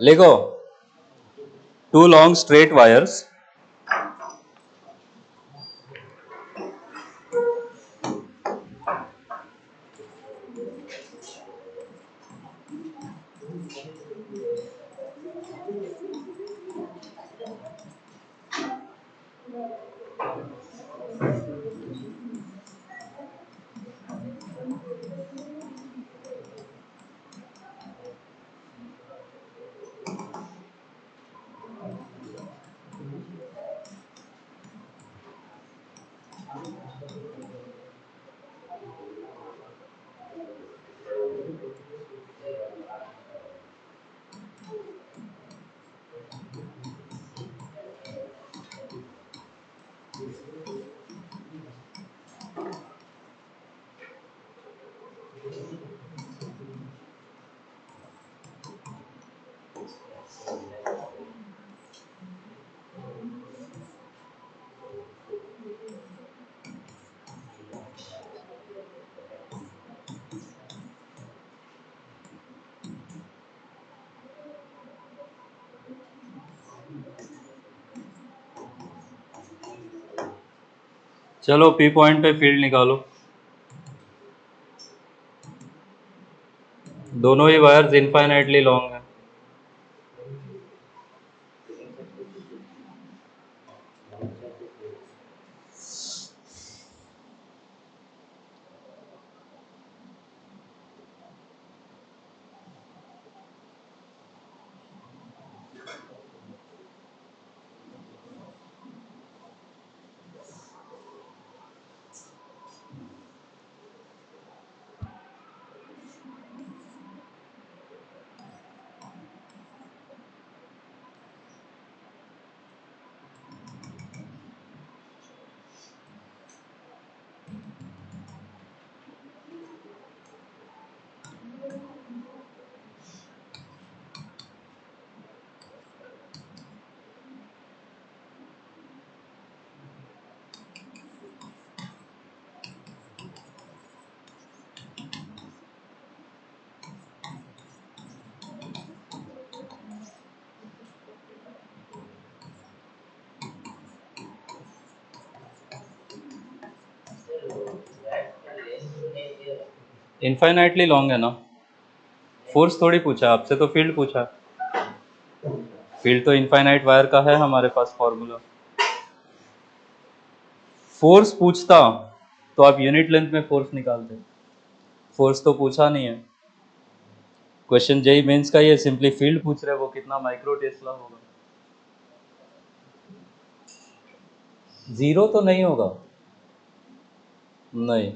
लिखो, two long straight wires चलो P point पे फील्ड निकालो। दोनों ही वायर्स इनफाइनाइटली लॉन्ग है। इनफाइनाइटली लॉन्ग है ना। फोर्स थोड़ी पूछा आपसे, तो फील्ड पूछा। फील्ड तो इनफाइनाइट वायर का है हमारे पास फॉर्मूला। फोर्स पूछता तो आप यूनिट लेंथ में फोर्स निकालते। फोर्स तो पूछा नहीं है। क्वेश्चन जेई मेंस का ये सिंपली फील्ड पूछ रहे हैं, वो कितना माइक्रो टेस्ला होगा। जीरो तो नहीं होगा, नहीं।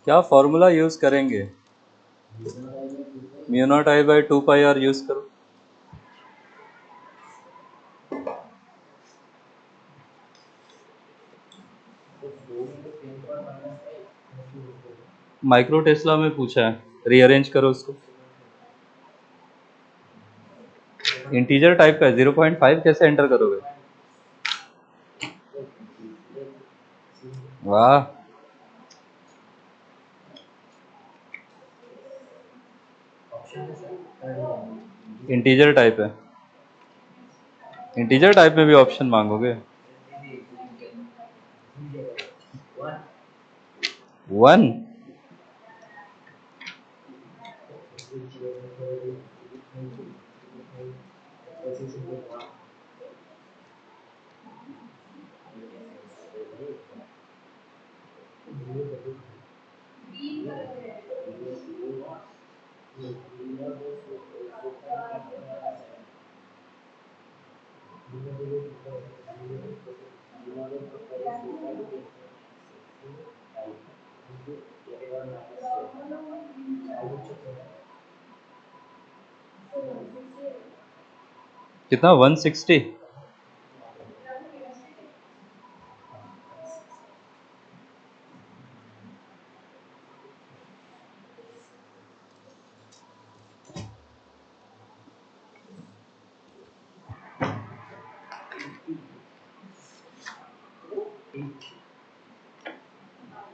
क्या फॉर्मूला यूज करेंगे? Mu naught I by 2 pi R use करो। माइक्रो टेस्ला में पूछा है, रीअरेंज करो उसको। इंटीजर टाइप का है, 0.5 कैसे एंटर करोगे? वाह, इंटीजर टाइप है। इंटीजर टाइप में भी ऑप्शन मांगोगे? वन। कितना 160?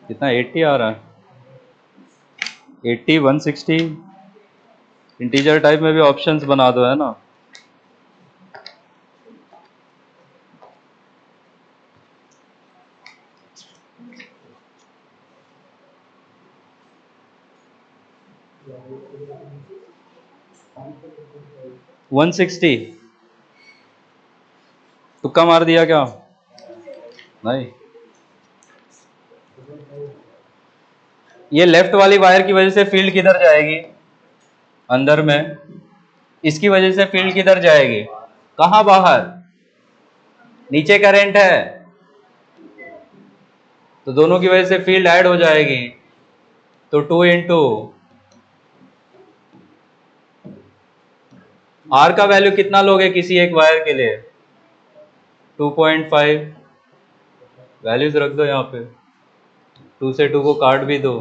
कितना 80 आ रहा है? 80 160 इंटीजर टाइप में भी ऑप्शंस बना दो, है ना? वन 160 तुक्का मार दिया क्या? नहीं, ये लेफ्ट वाली वायर की वजह से फील्ड किधर जाएगी? अंदर में। इसकी वजह से फील्ड किधर जाएगी? कहां बाहर? नीचे करंट है, तो दोनों की वजह से फील्ड ऐड हो जाएगी। तो 2 इंटू आर का वैल्यू कितना लोगे किसी एक वायर के लिए? 2.5। वैल्यूज रख दो यहाँ पे, 2 से 2 को काट भी दो।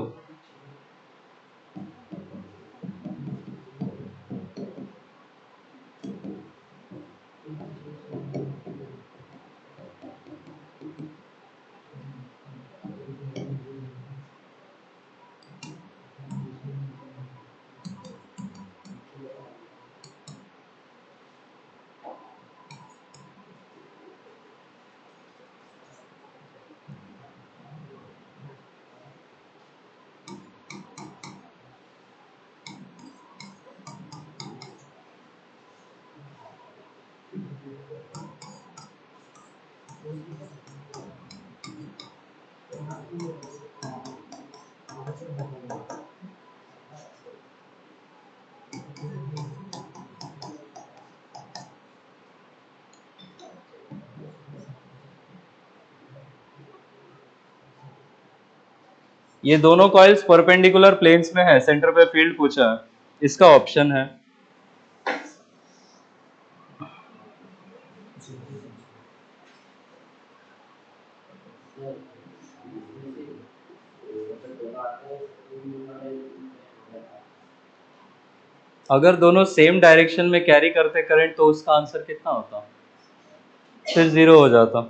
ये दोनों कॉइल्स परपेंडिकुलर प्लेन्स में है, सेंटर पे फील्ड पूछा है, इसका ऑप्शन है। अगर दोनों सेम डायरेक्शन में कैरी करते करंट तो उसका आंसर कितना होता? फिर जीरो हो जाता।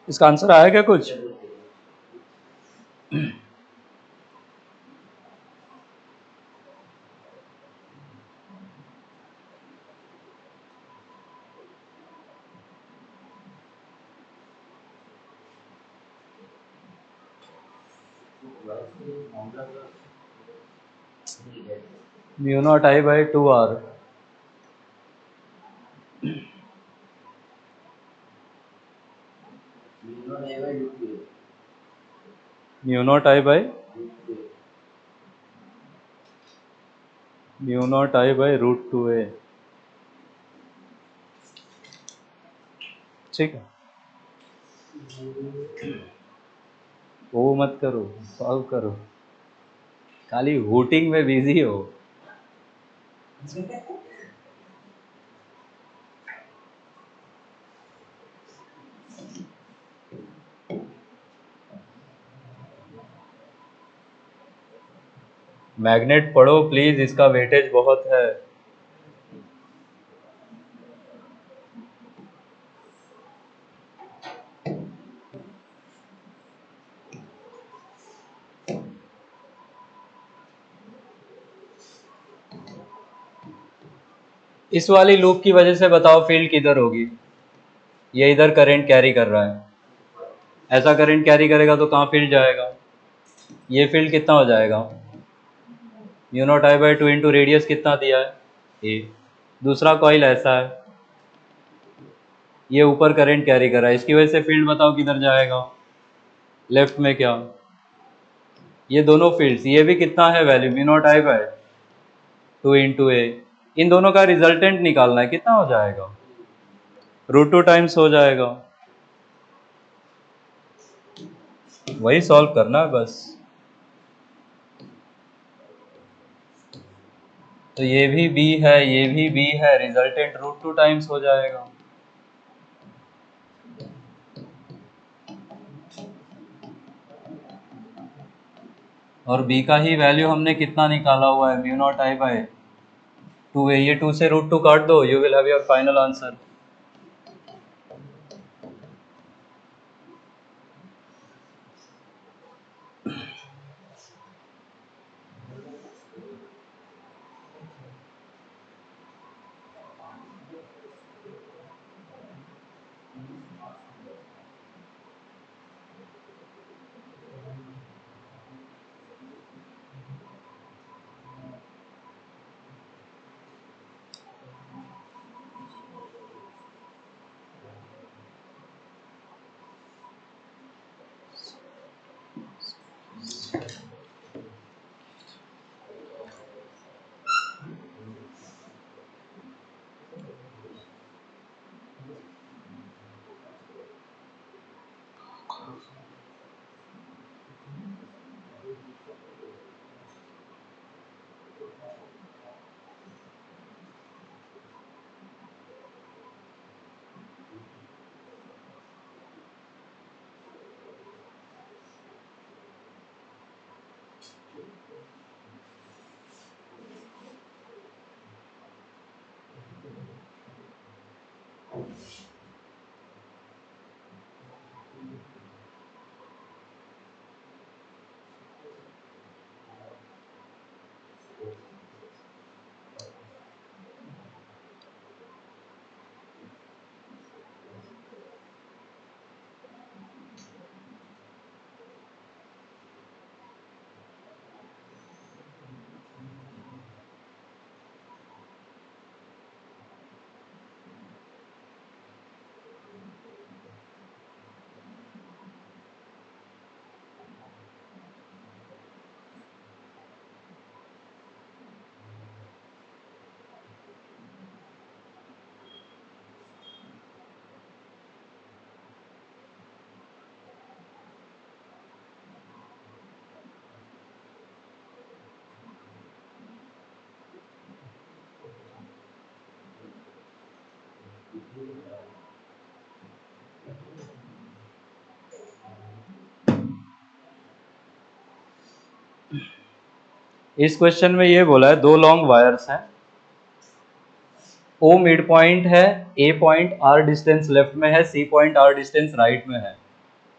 इसका आंसर आया क्या कुछ? Mu naught I by 2r। Mu naught I by √2a। ठीक है, वो मत करो, सॉल्व करो, खाली हूटिंग में बिजी हो। मैग्नेट पढ़ो प्लीज, इसका वेटेज बहुत है। इस वाली लूप की वजह से बताओ फील्ड किधर होगी? ये इधर करंट कैरी कर रहा है, ऐसा करंट कैरी करेगा तो कहाँ फील्ड जाएगा? ये फील्ड कितना हो जाएगा? Mu naught I by 2 into radius कितना दिया है? ए। दूसरा कॉइल ऐसा है, ये ऊपर करंट कैरी कर रहा है, इसकी वजह से फील्ड बताओ किधर जाएगा? लेफ्ट में। क्या ये दोनों फील्ड्स, ये भी कितना है value? Mu naught I by 2 into a. इन दोनों का रिजल्टेंट निकालना है, कितना हो जाएगा? √2 टाइम्स हो जाएगा। वही सॉल्व करना है बस। तो ये भी बी है, ये भी बी है, रिजल्टेंट √2 टाइम्स हो जाएगा। और बी का ही वैल्यू हमने कितना निकाला हुआ है? Mu naught I by 2a। ये 2 से √2 काट दो, you will have your final answer. इस क्वेश्चन में ये बोला है दो लॉन्ग वायर्स हैं, ओ मिड पॉइंट है, A point R distance left में है, C point R distance right में है।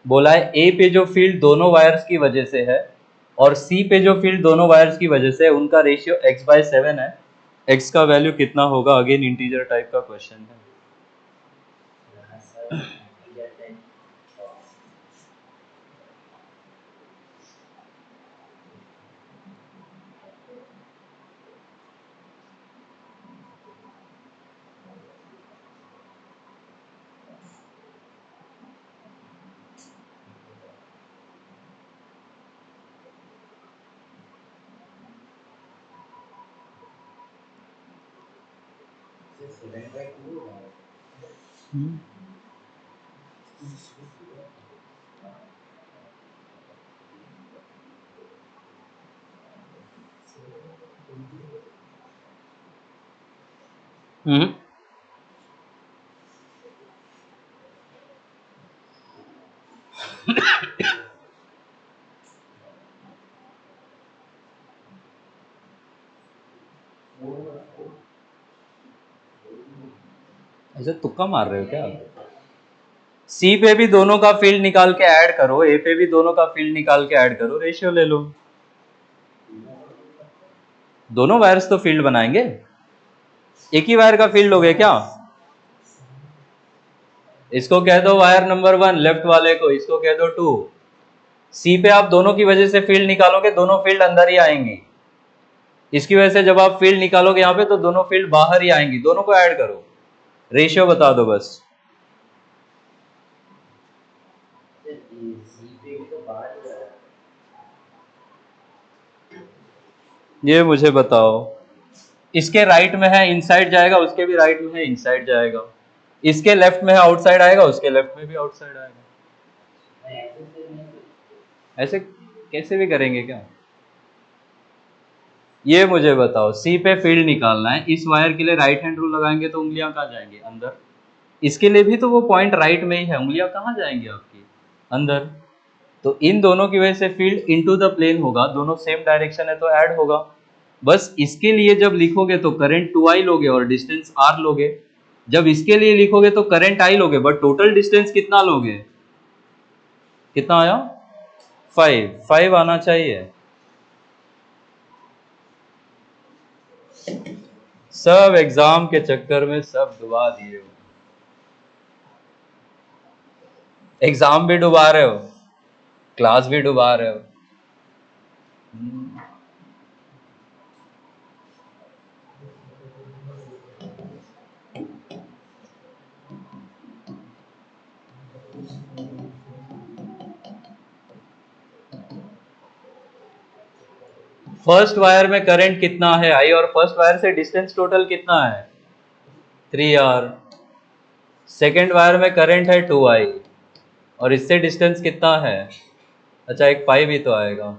बोला है ए पे जो फील्ड दोनों वायर्स की वजह से है और सी पे जो फील्ड दोनों वायर्स की वजह से है, उनका रेशियो x/7 है। x का वैल्यू कितना होगा? अगेन इंटीजर टाइप का क्वेश्चन है। हम्म। ऐसे तुक्का मार रहे हो क्या? सी पे भी दोनों का फील्ड निकाल के ऐड करो, ए पे भी दोनों का फील्ड निकाल के ऐड करो, रेशियो ले लो। दोनों वायर्स तो फील्ड बनाएंगे, एक ही वायर का फील्ड लोगे क्या? इसको कह दो वायर नंबर 1 लेफ्ट वाले को, इसको कह दो 2। सी पे आप दोनों की वजह से फील्ड निकालोगे, दोनों फील्ड अंदर ही आएंगी। इसकी वजह से जब आप फील्ड निकालोगे यहाँ पे तो दोनों फील्ड बाहर ही आएंगी। दोनों को ऐड करो, रेशियो बता दो बस। ये मुझे बताओ, इसके राइट में है इनसाइड जाएगा, उसके भी राइट में है इनसाइड जाएगा। इसके लेफ्ट में है आउटसाइड आएगा, उसके लेफ्ट में भी आउटसाइड आएगा। ऐसे कैसे भी करेंगे क्या? ये मुझे बताओ, सी पे फील्ड निकालना है, इस वायर के लिए राइट हैंड रूल लगाएंगे तो उंगलियां कहाँ जाएंगी? अंदर। इसके लिए भी तो वो पॉइंट राइट में ही है, उंगलियां कहाँ जाएंगी आपकी? अंदर। तो इन दोनों की वजह से फील्ड इनटू द प्लेन होगा, दोनों सेम डायरेक्शन है तो ऐड होगा। बस इसके लिए जब लिखोगे तो करंट 2i लोगे और डिस्टेंस r लोगे। जब इसके लिए लिखोगे तो करंट i लोगे, बट टोटल डिस्टेंस कितना लोगे? कितना आया? 5 आना चाहिए। सब एग्जाम के चक्कर में सब डुबा दिए हो, एग्जाम भी डुबा रहे हो, क्लास भी डुबा रहे हो। फर्स्ट वायर में करंट कितना है आई, और फर्स्ट वायर से डिस्टेंस टोटल कितना है? 3r। सेकेंड वायर में करंट है 2i और इससे डिस्टेंस कितना है? अच्छा, एक पाई भी तो आएगा।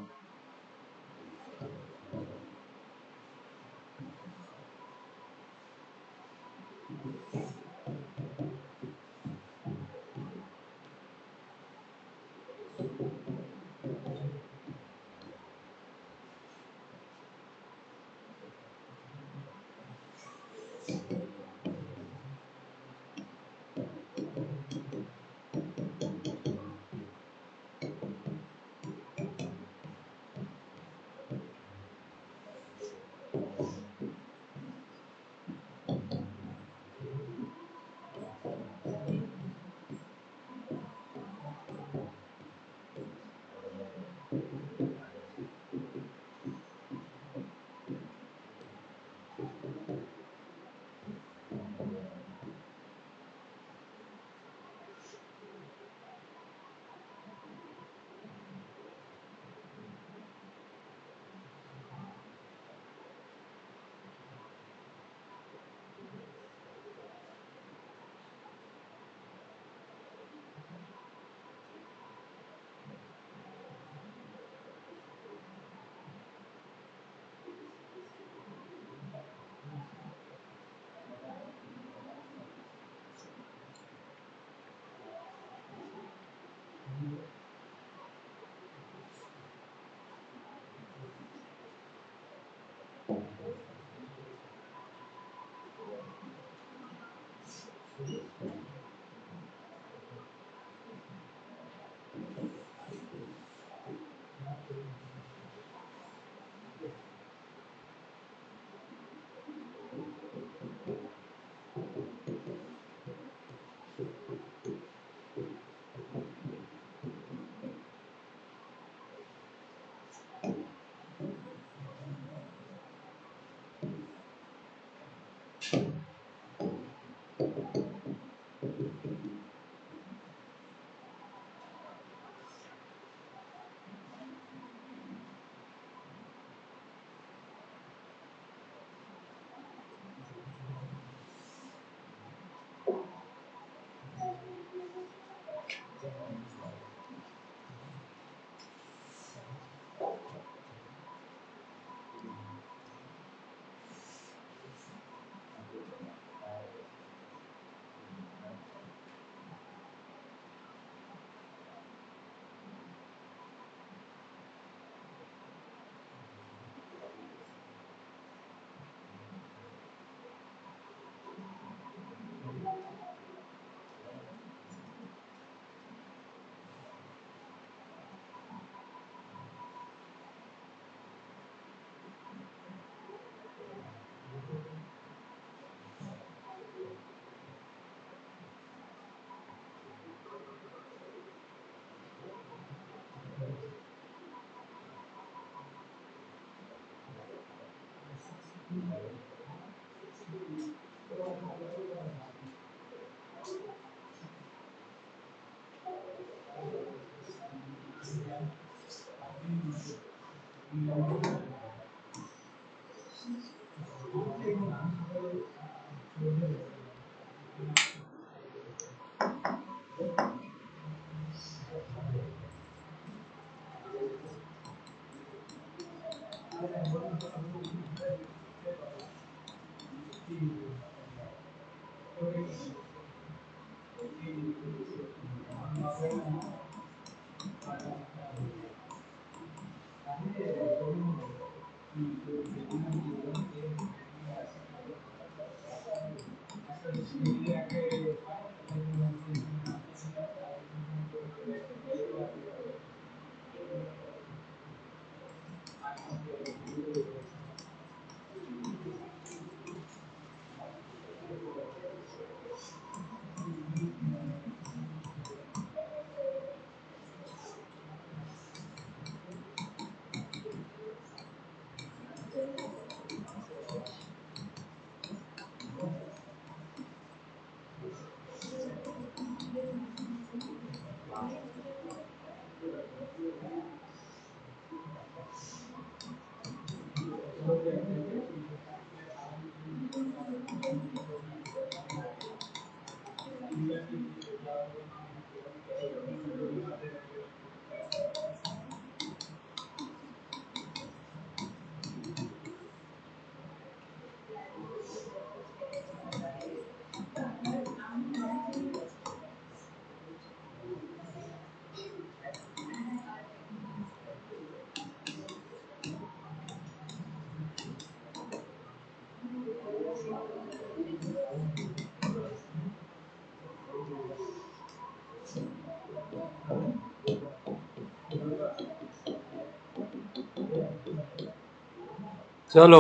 चलो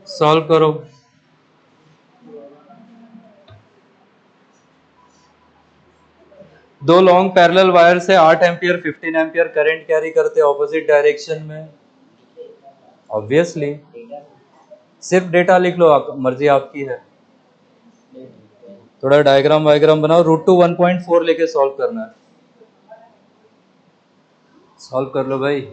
सॉल्व करो। दो लॉन्ग पैरेलल वायर से 8 एम्पियर 15 एम्पियर करंट कैरी करते ऑपोजिट डायरेक्शन में। ऑब्वियसली सिर्फ डेटा लिख लो, मर्जी आपकी है। थोड़ा डायग्राम वायग्राम बनाओ। √2 1.4 लेके सॉल्व करना है। सॉल्व कर लो भाई।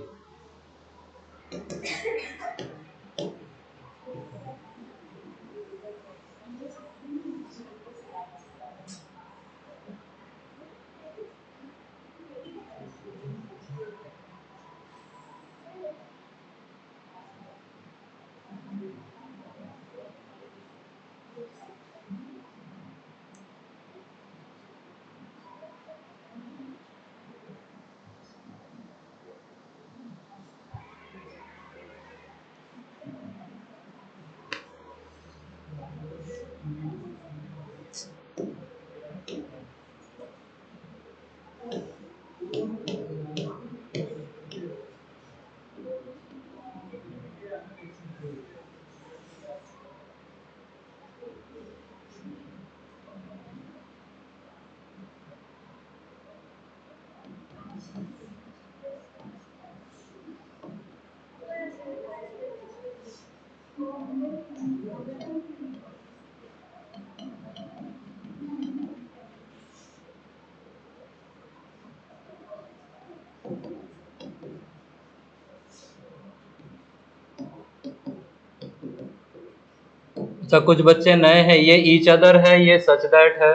अच्छा, कुछ बच्चे नए हैं, ये ईच अदर है, ये सच दैट है,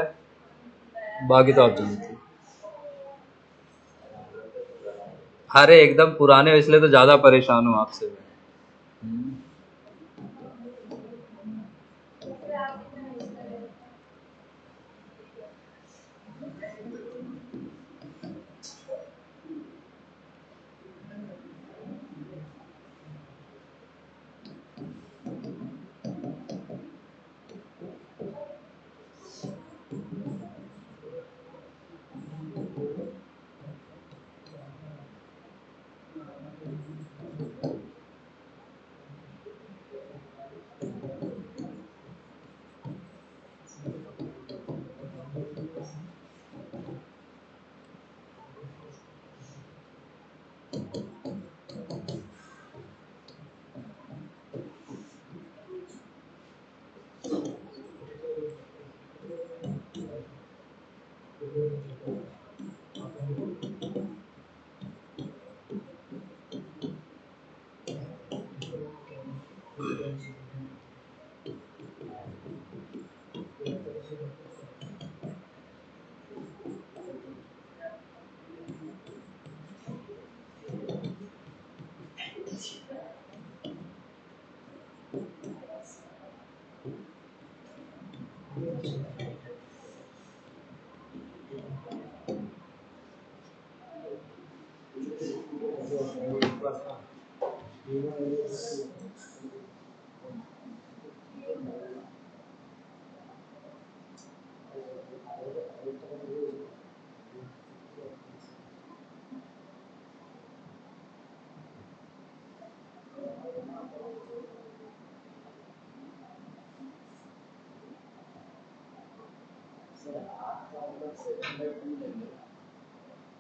बाकी तो आप जानते हैं। अरे एकदम पुराने हो, इसलिए तो ज्यादा परेशान हूँ आपसे मैं।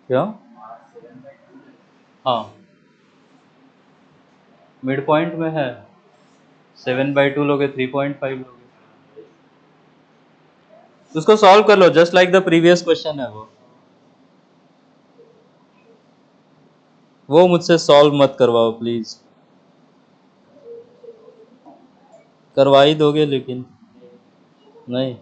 क्या? हाँ, मिड पॉइंट में है, 7/2 लोगे, 3.5 लोगे। उसको सॉल्व कर लो, just like the previous question है वो मुझसे सॉल्व मत करवाओ प्लीज। करवा ही दोगे लेकिन। नहीं।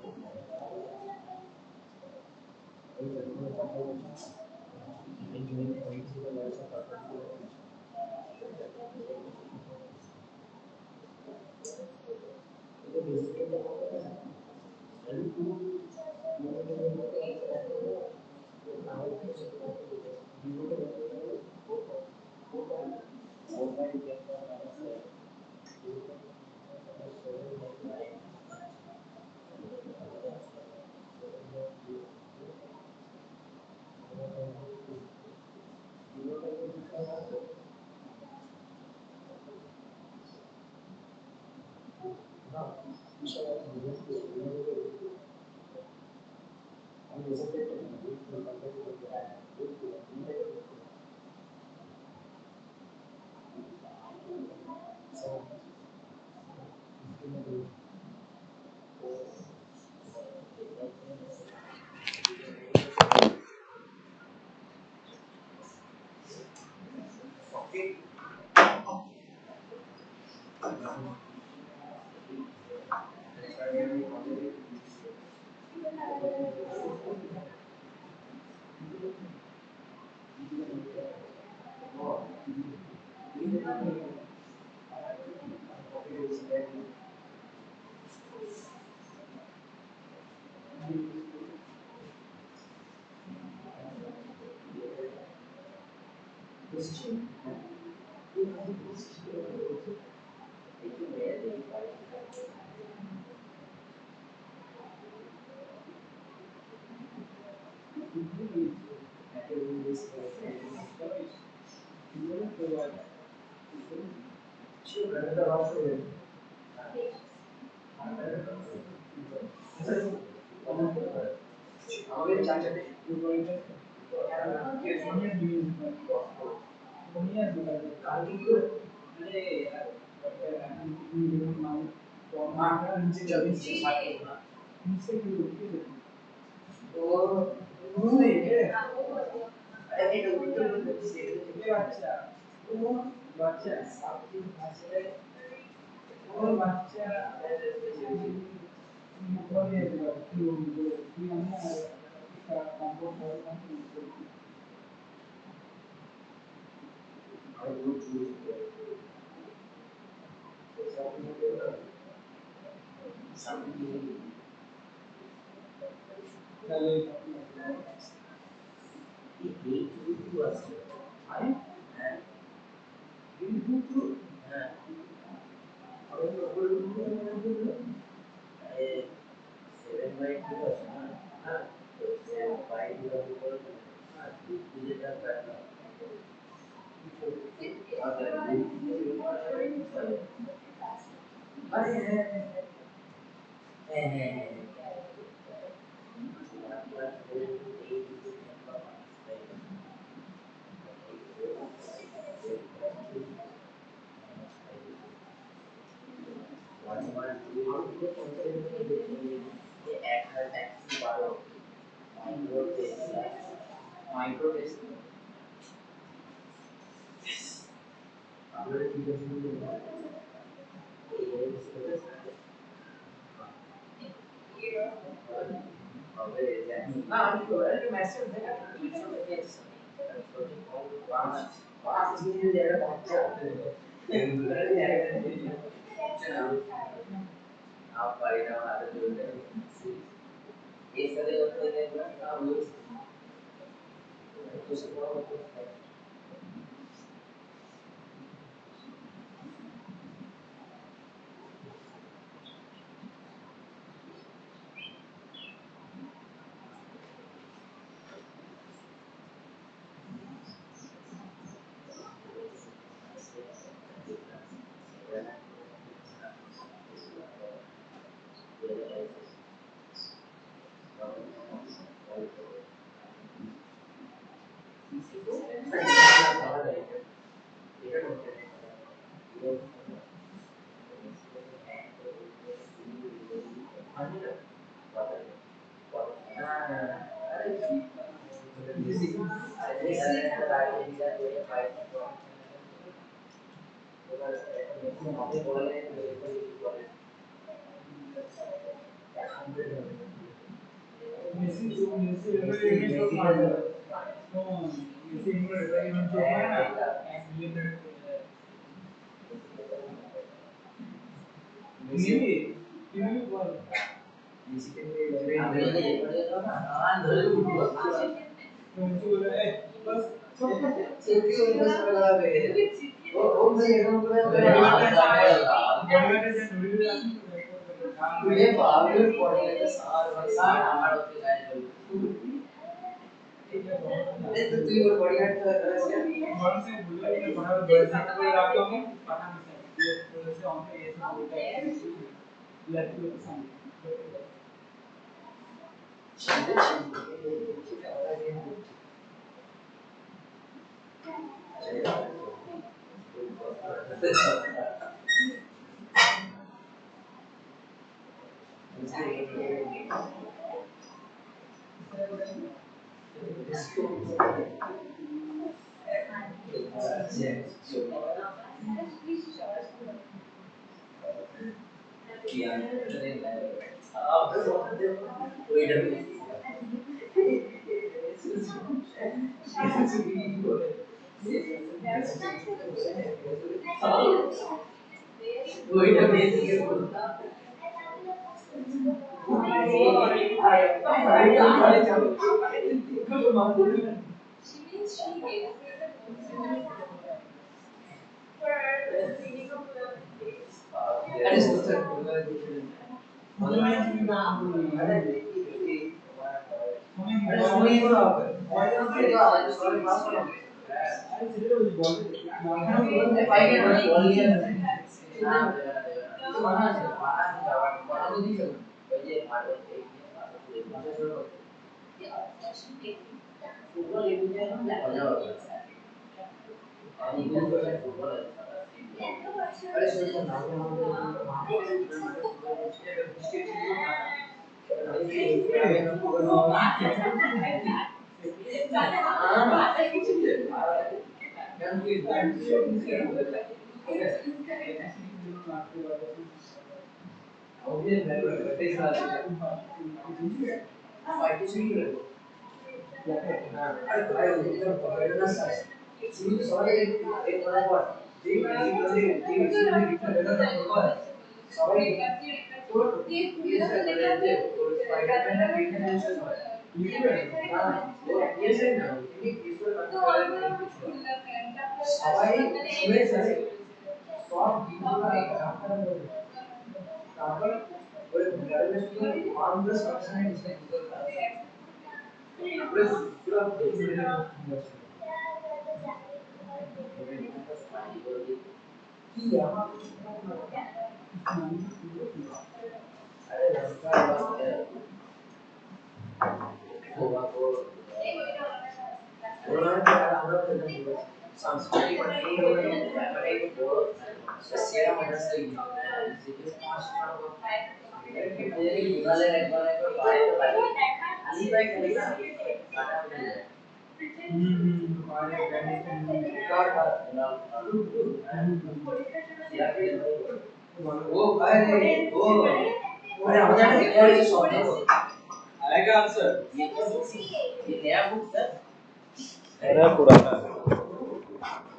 अरे पुराना है।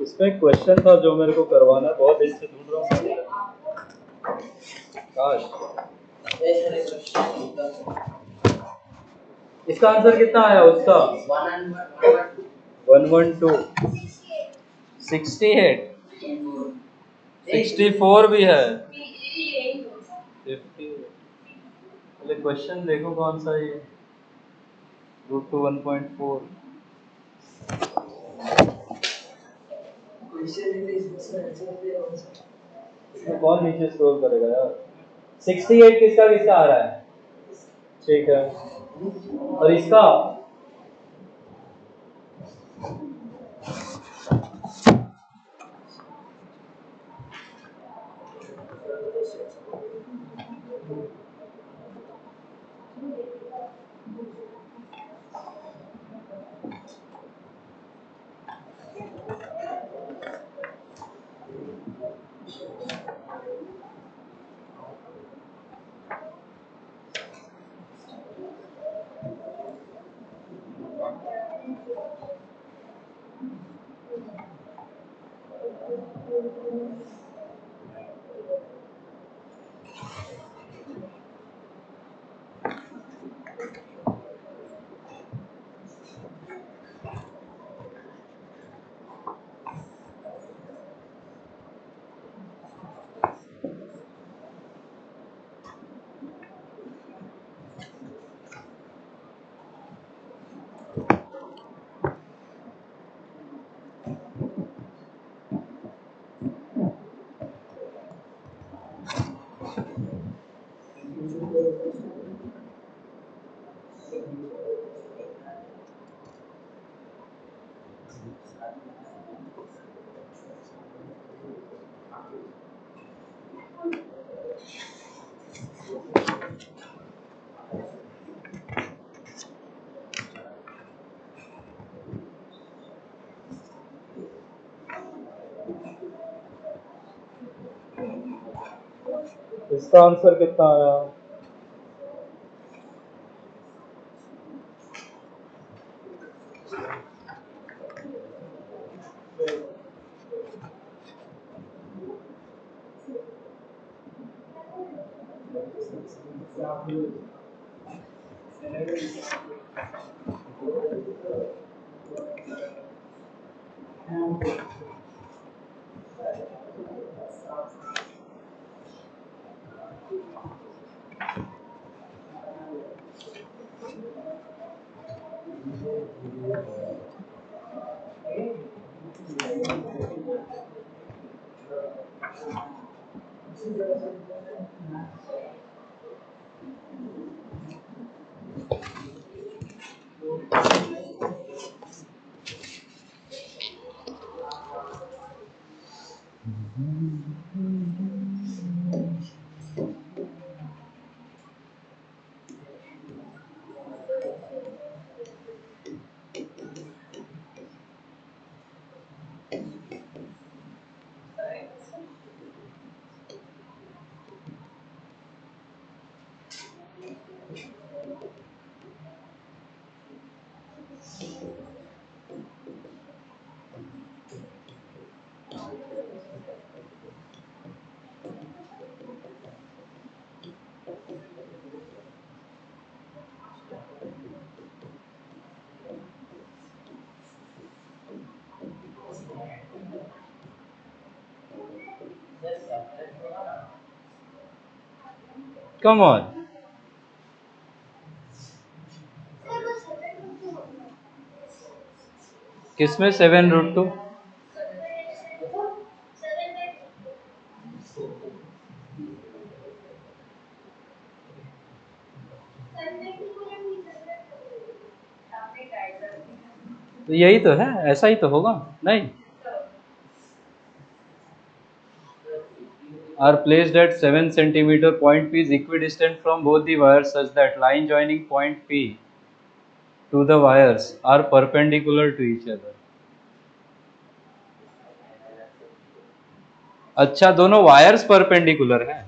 इसमें क्वेश्चन था जो मेरे को करवाना है, बहुत दिन से ढूंढ रहा हूँ। काश। इसका आंसर कितना आया उसका? 112, 68, 64 भी है, 50। पहले क्वेश्चन देखो कौन सा है ये। √2 1.4। इसमें कौन नीचे स्क्रॉल करेगा यार। 68 किसका किसका आ रहा है? ठीक है, और इसका? इसका आंसर कितना आया? कम ऑन, किसमें 7√2? तो यही तो है, ऐसा ही तो होगा, नहीं? Are placed at 7 centimeter. Point P is equidistant from both the wires such that line joining point P to the wires are perpendicular to each other. अच्छा, दोनों वायर्स परपेंडिकुलर हैं।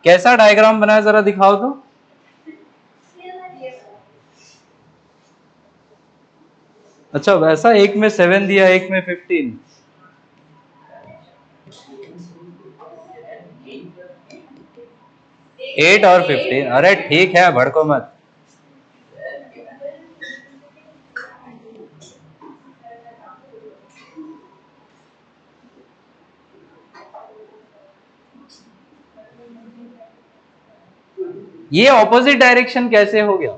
कैसा डायग्राम बनाया, जरा दिखाओ तो। अच्छा, वैसा, एक में 7 दिया, एक में 15। एट और 15, अरे ठीक है, भड़को मत। ये ऑपोजिट डायरेक्शन कैसे हो गया?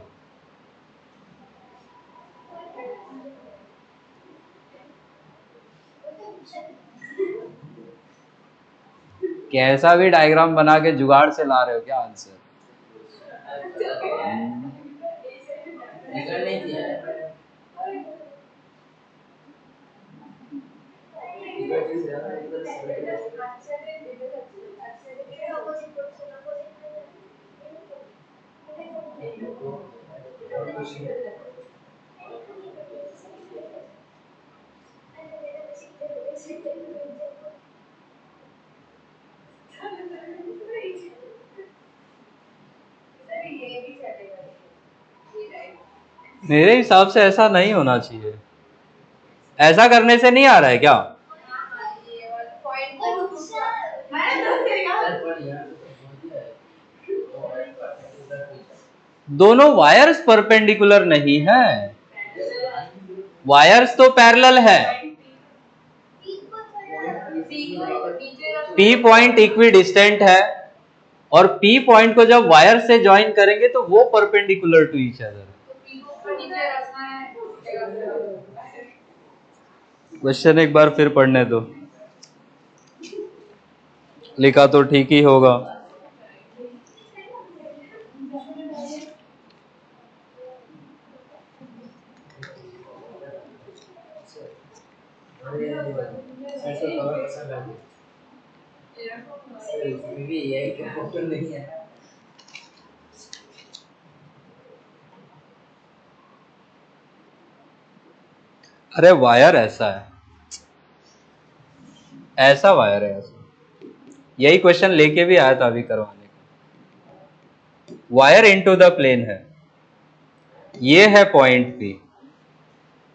कैसा भी डायग्राम बना के जुगाड़ से ला रहे हो क्या आंसर? मेरे हिसाब से ऐसा नहीं होना चाहिए। ऐसा करने से नहीं आ रहा है क्या? दोनों वायर्स परपेंडिकुलर नहीं है, वायर्स तो पैरेलल है। P पॉइंट इक्विडिस्टेंट है और P पॉइंट को जब वायर से ज्वाइन करेंगे तो वो perpendicular to each other. Question एक बार फिर पढ़ने दो, लिखा तो ठीक ही होगा। अरे वायर ऐसा है, ऐसा वायर है, ऐसा। यही क्वेश्चन लेके भी आया था अभी करवाने का। वायर इनटू द प्लेन है, ये है पॉइंट P,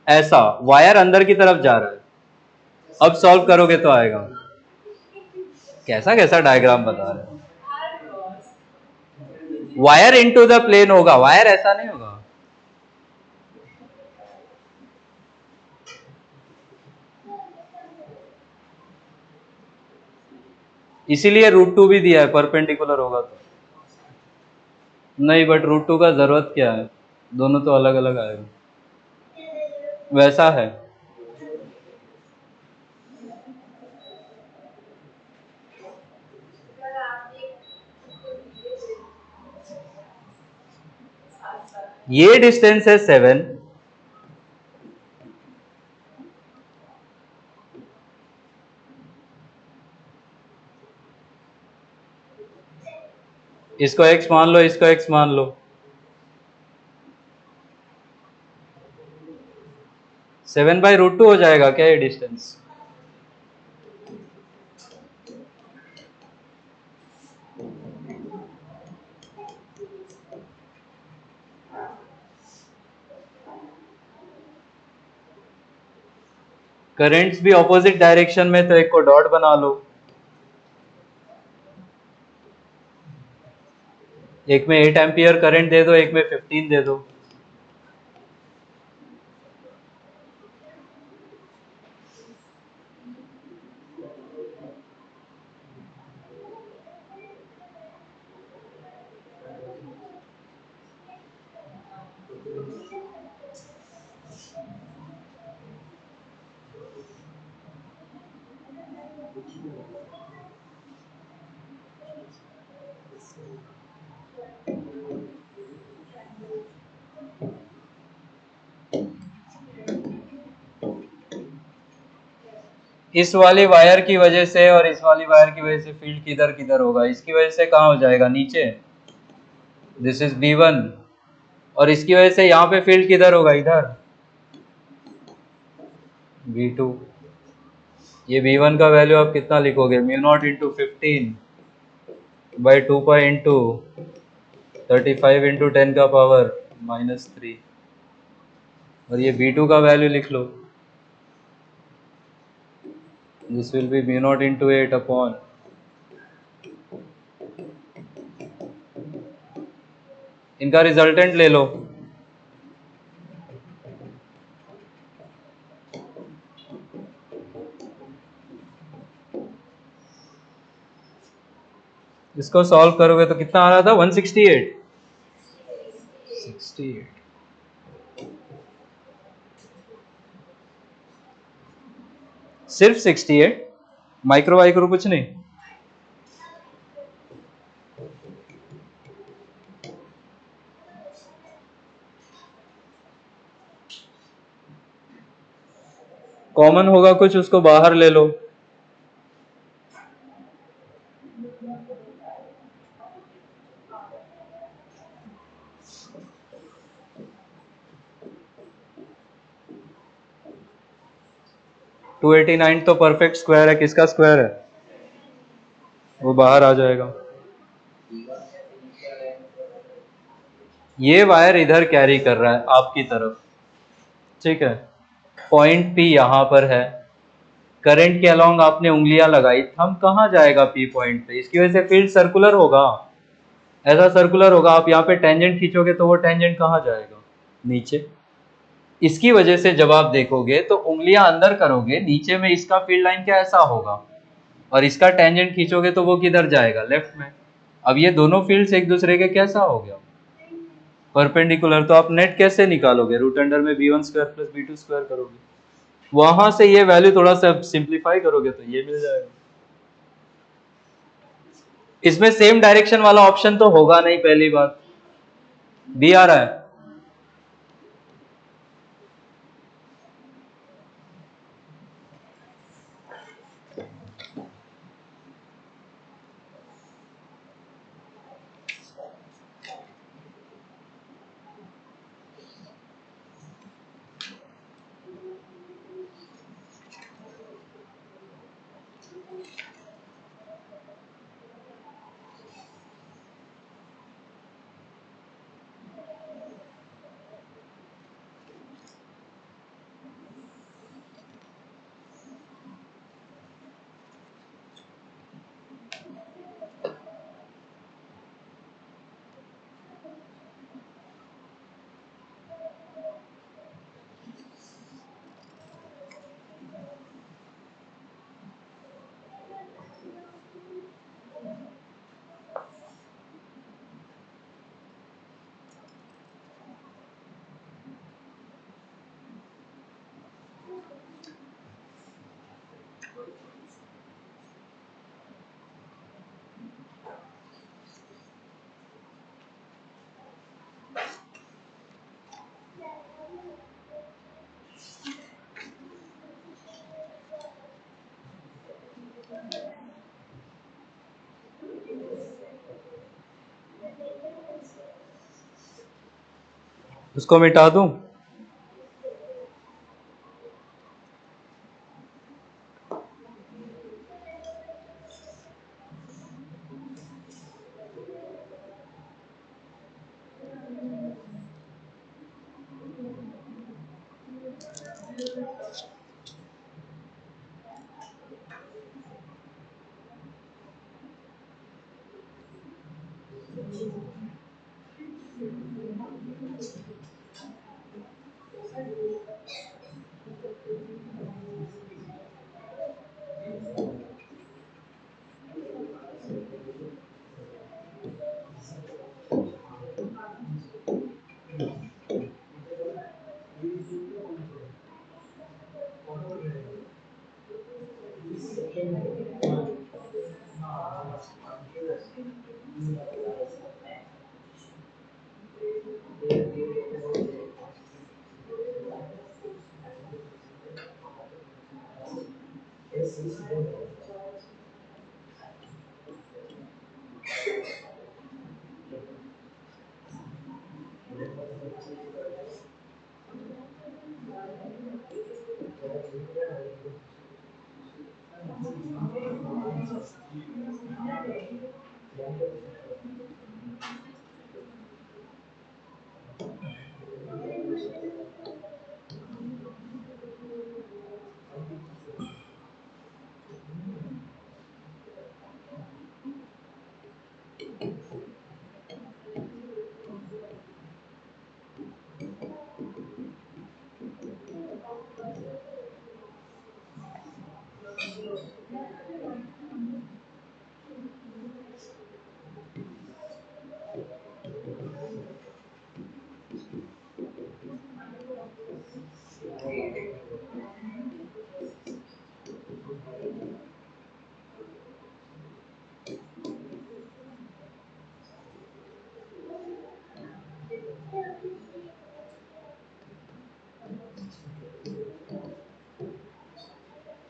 ऐसा वायर अंदर की तरफ जा रहा है। अब सॉल्व करोगे तो आएगा। कैसा कैसा डायग्राम बता रहे हो? वायर इनटू द प्लेन होगा, वायर ऐसा नहीं होगा। इसीलिए √2 भी दिया है, परपेंडिकुलर होगा तो। नहीं, बट √2 का जरूरत क्या है, दोनों तो अलग अलग आएगा। वैसा है, ये डिस्टेंस है 7, इसको x मान लो, इसको x मान लो। 7/√2 हो जाएगा क्या ये डिस्टेंस? करेंट्स भी ऑपोजिट डायरेक्शन में, तो एक को डॉट बना लो। एक में 8 एम्पियर करंट दे दो, एक में 15 दे दो। इस वाली वायर की वजह से और इस वाली वायर की वजह से फील्ड किधर किधर होगा? इसकी वजह से कहाँ हो जाएगा? नीचे। This is B1। और इसकी वजह से यहाँ पे फील्ड किधर होगा? इधर, B2। ये B1 का वैल्यू आप कितना लिखोगे? म्यू नॉट इंटू 15/2 इंटू 35 × 10 का पावर -3। और ये B2 का वैल्यू लिख लो। This will be mu naught into 8 upon, इनका रिजल्टेंट ले लो। इसको सॉल्व करोगे तो कितना आ रहा था? 168। 68। सिर्फ 68? माइक्रो वाइक्रो कुछ नहीं? कॉमन होगा कुछ, उसको बाहर ले लो। टू 289 तो परफेक्ट स्क्वायर है, किसका स्क्वायर है? वो बाहर आ जाएगा। ये वायर इधर कैरी कर रहा है आपकी तरफ, ठीक है। पॉइंट P यहाँ पर है, करंट के अलोंग आपने उंगलियां लगाई, थंब कहाँ जाएगा P पॉइंट पे? इसकी वजह से फील्ड सर्कुलर होगा, ऐसा सर्कुलर होगा। आप यहाँ पे टेंजेंट खींचोगे तो वो टेंजेंट कहाँ जाएगा? नीचे। इसकी वजह से जब आप देखोगे तो उंगलियां अंदर करोगे, नीचे में इसका फील्ड लाइन क्या ऐसा होगा, और इसका टेंजेंट खींचोगे तो वो किधर जाएगा? लेफ्ट में। अब ये दोनों फील्ड्स एक दूसरे के कैसा हो गया? परपेंडिकुलर। तो आप नेट कैसे निकालोगे? रूट अंडर में B1² + B2² करोगे, वहां से ये वैल्यू थोड़ा सा सिंप्लीफाई करोगे तो ये मिल जाएगा। इसमें सेम डायरेक्शन वाला ऑप्शन तो होगा नहीं, पहली बात। बी आ रहा है? उसको मिटा दूं?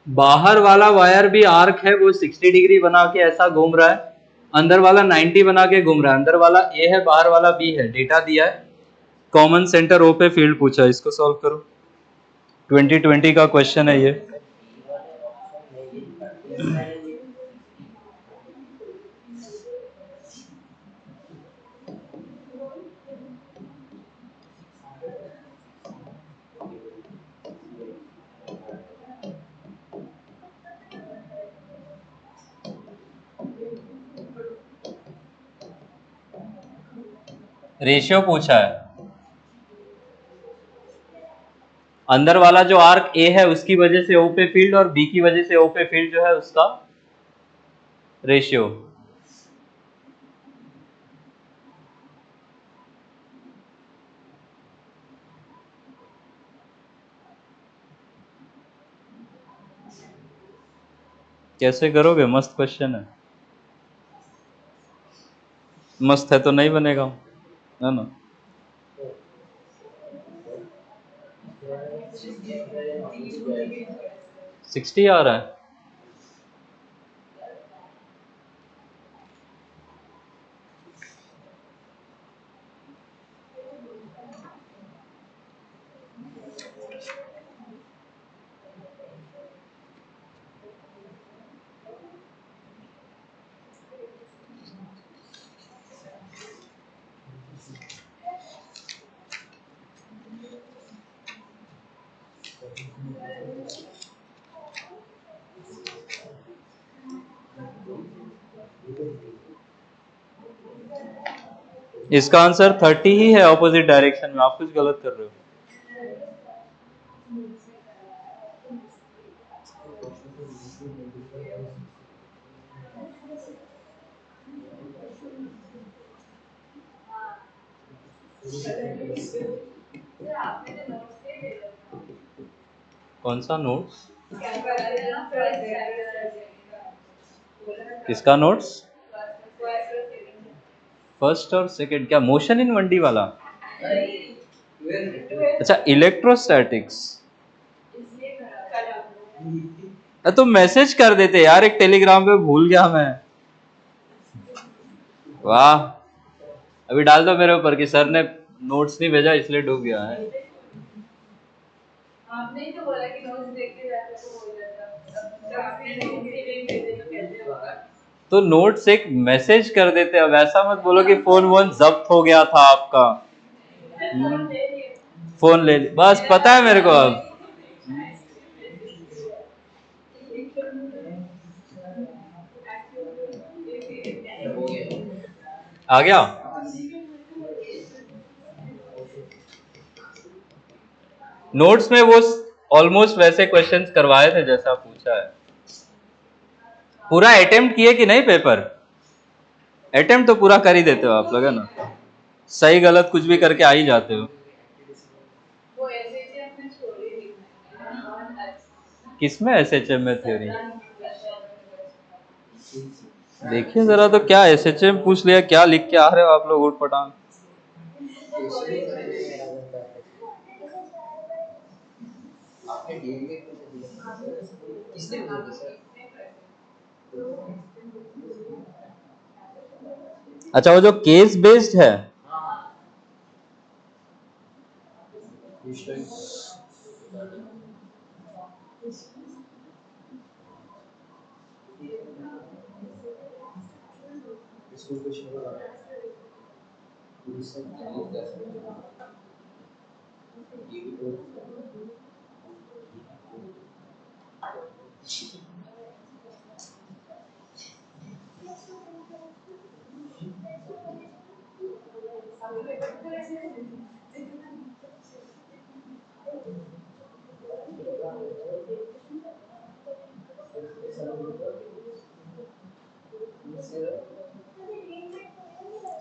बाहर वाला वायर भी आर्क है, वो 60 डिग्री बना के ऐसा घूम रहा है, अंदर वाला 90 बना के घूम रहा है। अंदर वाला ए है, बाहर वाला बी है, डेटा दिया है, कॉमन सेंटर ओ पे फील्ड पूछा है, इसको सॉल्व करो। 2020 का क्वेश्चन है ये। रेशियो पूछा है, अंदर वाला जो आर्क ए है उसकी वजह से ओ पे फील्ड और बी की वजह से ओ पे फील्ड जो है उसका रेशियो। कैसे करोगे? मस्त क्वेश्चन है। मस्त है तो नहीं बनेगा, है ना। 60 आ रहा है। इसका आंसर 30 ही है, ऑपोजिट डायरेक्शन में। आप कुछ गलत कर रहे हो। कौन सा नोट्स? किसका नोट्स? फर्स्ट और सेकंड? क्या मोशन इन 1D वाला? अच्छा, इलेक्ट्रोस्टैटिक्स। तो मैसेज कर देते यार, एक टेलीग्राम पे, भूल गया मैं। वाह, अभी डाल दो मेरे ऊपर कि सर ने नोट्स नहीं भेजा इसलिए डूब गया है। आपने ही तो बोला कि नोट्स देख के जाता तो हो जाता, जब आपने नोट्स ही नहीं भेजे तो कैसे होगा? तो नोट्स एक मैसेज कर देते। अब ऐसा मत बोलो कि फोन वोन जब्त हो गया था आपका। फोन ले लिए, बस पता है मेरे को अब। आ गया। नोट्स में वो ऑलमोस्ट वैसे क्वेश्चंस करवाए थे जैसा पूछा है। पूरा अटेम्प्ट किए कि नहीं पेपर? अटेम्प्ट तो पूरा कर ही देते हो आप लोग, है ना। सही गलत कुछ भी करके आ ही जाते हो। किसमें एसएचएम में थ्योरी? देखिए जरा, तो क्या एसएचएम पूछ लिया, क्या लिख के आ रहे हो आप लोग उठ पटांग। अच्छा, वो जो केस बेस्ड है,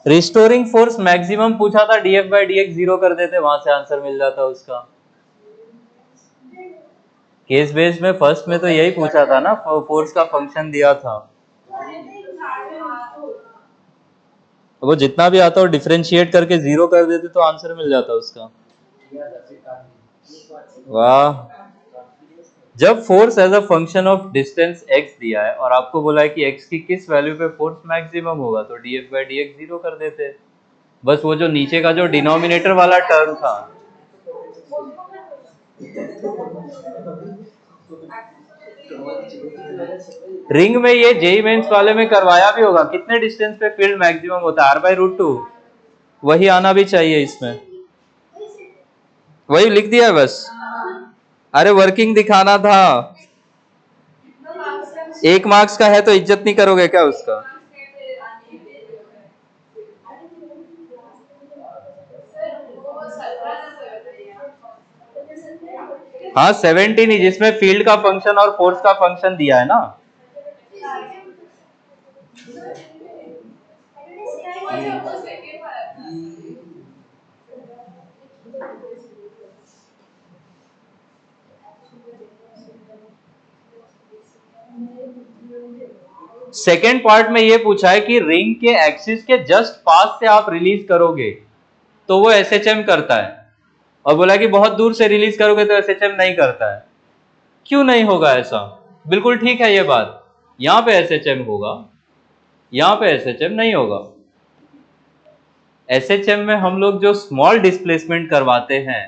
रिस्टोरिंग फोर्स मैक्सिमम पूछा था, DF by D x zero कर देते, वहां से आंसर मिल जाता उसका। केस बेस्ड में फर्स्ट में तो यही पूछा था ना, फोर्स का फंक्शन दिया था। वो जितना भी आता हो डिफरेंशिएट करके जीरो कर देते तो आंसर मिल जाता उसका। वाह। जब force as a function of distance x दिया है और आपको बोला है कि x की किस वैल्यू पे फोर्स मैक्सिमम होगा, तो df by D x zero कर देते। बस वो जो नीचे का जो डिनोमिनेटर वाला टर्म था, रिंग में ये जेई मेंस वाले में करवाया भी होगा, कितने डिस्टेंस पे फील्ड मैक्सिमम होता है, r/√2। वही आना भी चाहिए इसमें, वही लिख दिया है बस। अरे वर्किंग दिखाना था। 1 मार्क्स का है तो इज्जत नहीं करोगे क्या उसका? हाँ 17 ही, जिसमें फील्ड का फंक्शन और फोर्स का फंक्शन दिया है ना। सेकेंड पार्ट में ये पूछा है कि रिंग के एक्सिस के जस्ट पास से आप रिलीज करोगे तो वो एसएचएम करता है, और बोला कि बहुत दूर से रिलीज करोगे तो एसएचएम नहीं करता है। क्यों नहीं होगा ऐसा? बिल्कुल ठीक है ये बात, यहां पे एसएचएम होगा, यहां पे एसएचएम नहीं होगा। एसएचएम में हम लोग जो स्मॉल डिस्प्लेसमेंट करवाते हैं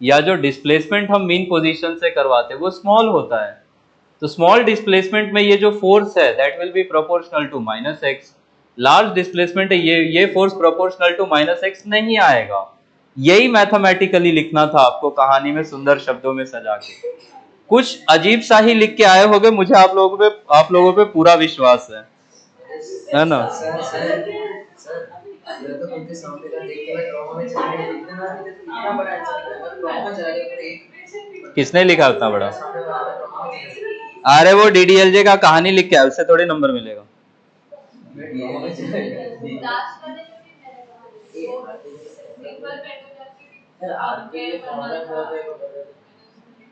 या जो डिस्प्लेसमेंट हम मीन पोजीशन से करवाते हैं वो स्मॉल होता है। तो स्मॉल डिस्प्लेसमेंट में ये जो फोर्स है that will be proportional to -x। Large displacement है, ये फोर्स प्रोपोर्शनल टू -x नहीं आएगा। यही मैथमेटिकली लिखना था आपको कहानी में सुंदर शब्दों में सजा के। कुछ अजीब सा ही लिख के आए होगे, मुझे आप लोगों पे पूरा विश्वास है ना। किसने लिखा उतना बड़ा? अरे वो डीडीएलजे का कहानी लिख के आया, उससे थोड़ी नंबर मिलेगा।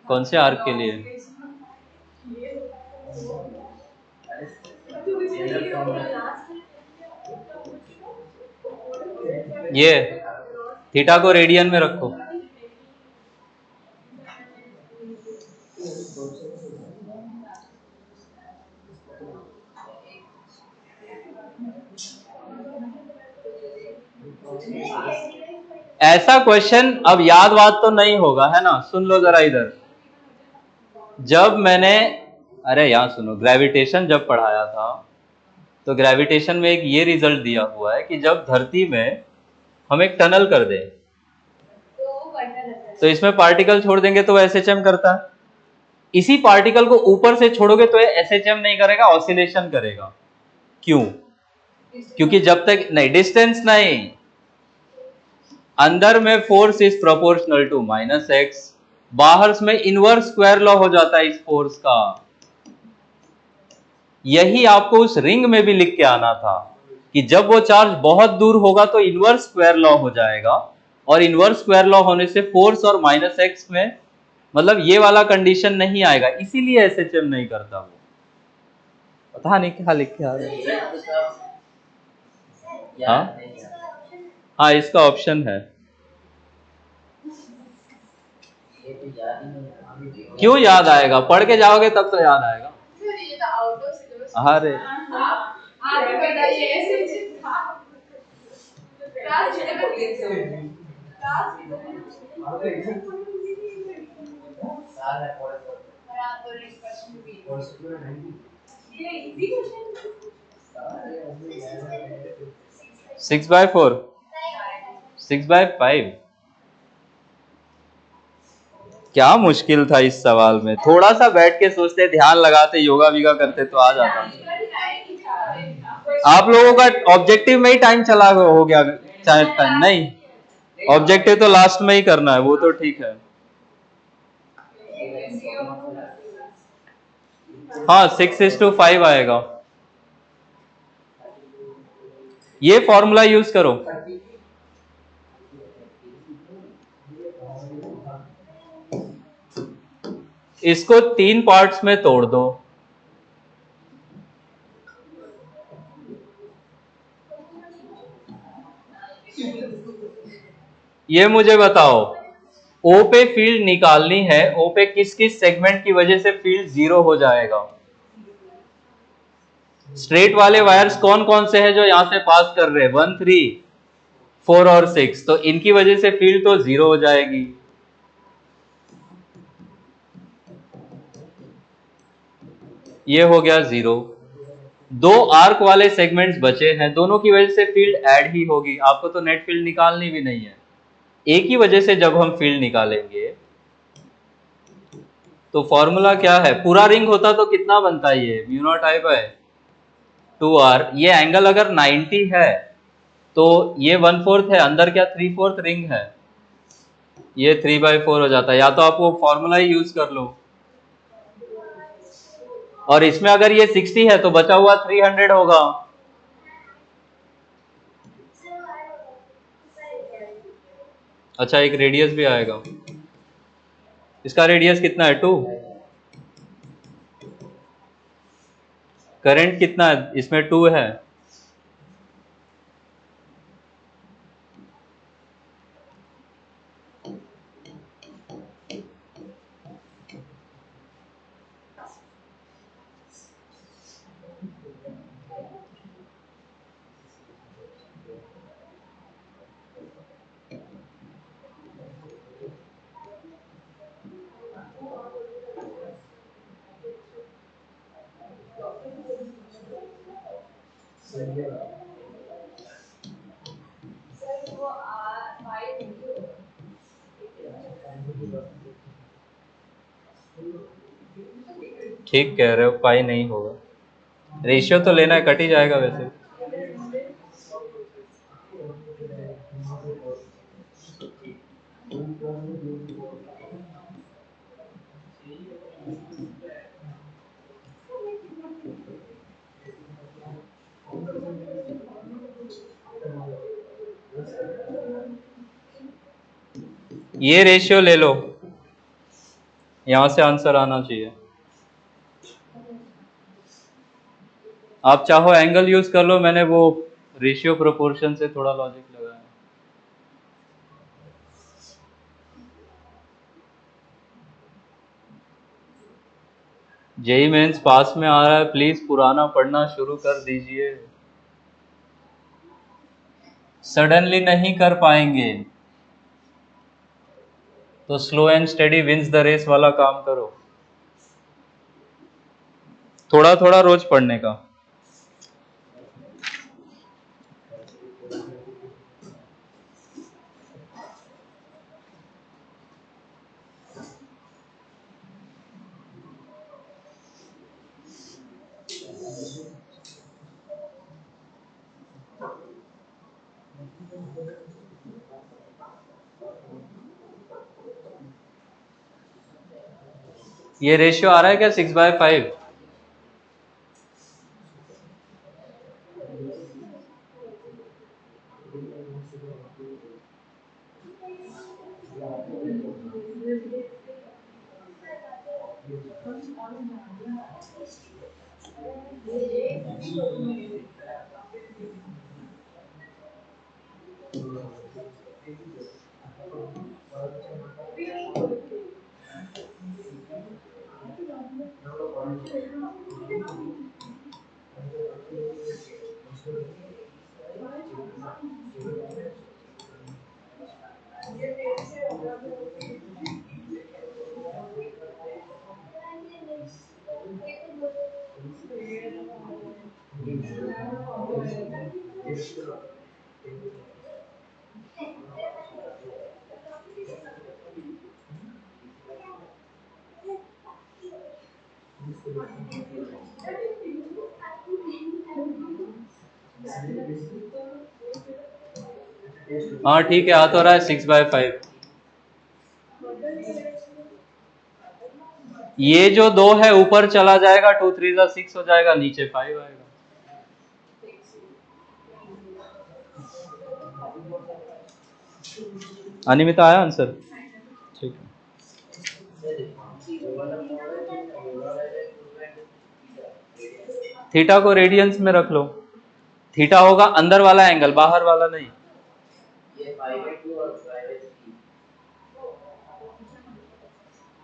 कौन से आर्क के लिए? ये थीटा को रेडियन में रखो। ऐसा क्वेश्चन अब याद वाद तो नहीं होगा, है ना। सुन लो जरा इधर, जब मैंने, अरे यहाँ सुनो, ग्रेविटेशन जब पढ़ाया था तो ग्रेविटेशन में एक ये रिजल्ट दिया हुआ है कि जब धरती में हम एक टनल कर दें तो इसमें पार्टिकल छोड़ देंगे तो एसएचएम करता है। इसी पार्टिकल को ऊपर से छोड़ोगे तो एसएचएम नहीं करेगा, ऑसिलेशन करेगा। क्यों? क्योंकि जब तक नहीं, डिस्टेंस नहीं, अंदर में force is proportional to -x, बाहर में इनवर्स स्क्वायर लॉ हो जाता है इस फोर्स का। यही आपको उस रिंग में भी लिख के आना था कि जब वो चार्ज बहुत दूर होगा तो इनवर्स स्क्वायर लॉ हो जाएगा, और इनवर्स स्क्वायर लॉ होने से फोर्स और -x में मतलब ये वाला कंडीशन नहीं आएगा, इसीलिए एसएचएम नहीं करता वो। पता नहीं क्या लिख के आ रहा है। हाँ हाँ, इसका ऑप्शन है। क्यों याद आएगा, पढ़ के जाओगे तब तो याद आएगा। अरे सिक्स बाय फोर, 6/5। क्या मुश्किल था इस सवाल में, थोड़ा सा बैठ के सोचते, ध्यान लगाते, योगा वीगा करते तो आ जाता। आप लोगों का ऑब्जेक्टिव में ही टाइम चला हो गया शायद। टाइम नहीं, ऑब्जेक्टिव तो लास्ट में ही करना है, वो तो ठीक है। हाँ, 6:5 आएगा। ये फॉर्मूला यूज करो। इसको 3 पार्ट्स में तोड़ दो। ये मुझे बताओ, ओ पे फील्ड निकालनी है, ओ पे किस किस सेगमेंट की वजह से फील्ड 0 हो जाएगा। स्ट्रेट वाले वायर्स कौन कौन से हैं जो यहां से पास कर रहे हैं, 1, 3, 4 और 6, तो इनकी वजह से फील्ड तो 0 हो जाएगी। ये हो गया 0। दो आर्क वाले सेगमेंट्स बचे हैं, दोनों की वजह से फील्ड ऐड ही होगी, आपको तो नेट फील्ड निकालनी भी नहीं है। एक ही वजह से जब हम फील्ड निकालेंगे तो फॉर्मूला क्या है, पूरा रिंग होता तो कितना बनता है, ये mu naught I bye 2r। ये एंगल अगर 90 है तो ये 1/4 है, अंदर क्या 3/4 रिंग है, ये 3/4 हो जाता है। या तो आप वो फॉर्मूला ही यूज कर लो, और इसमें अगर ये 60 है तो बचा हुआ 300 होगा। अच्छा, एक रेडियस भी आएगा। इसका रेडियस कितना है, 2। करंट कितना है इसमें, 2 है। ठीक कह रहे हो, पाई नहीं होगा, रेशियो तो लेना है, कट ही जाएगा वैसे। ये रेशियो ले लो, यहां से आंसर आना चाहिए। आप चाहो एंगल यूज कर लो, मैंने वो रेशियो प्रोपोर्शन से थोड़ा लॉजिक लगाया। जेई मेंस पास में आ रहा है, प्लीज पुराना पढ़ना शुरू कर दीजिए। सडनली नहीं कर पाएंगे तो slow and steady wins the race वाला काम करो, थोड़ा थोड़ा रोज पढ़ने का। ये रेशियो आ रहा है क्या, 6/5? हाँ ठीक है, आ तो रहा है 6/5। ये जो 2 है ऊपर चला जाएगा, 2 3 6 हो जाएगा, नीचे 5 आएगा। अनिमिता आया आंसर? ठीक है। थीटा को रेडियंस में रख लो। थीटा होगा अंदर वाला एंगल, बाहर वाला नहीं।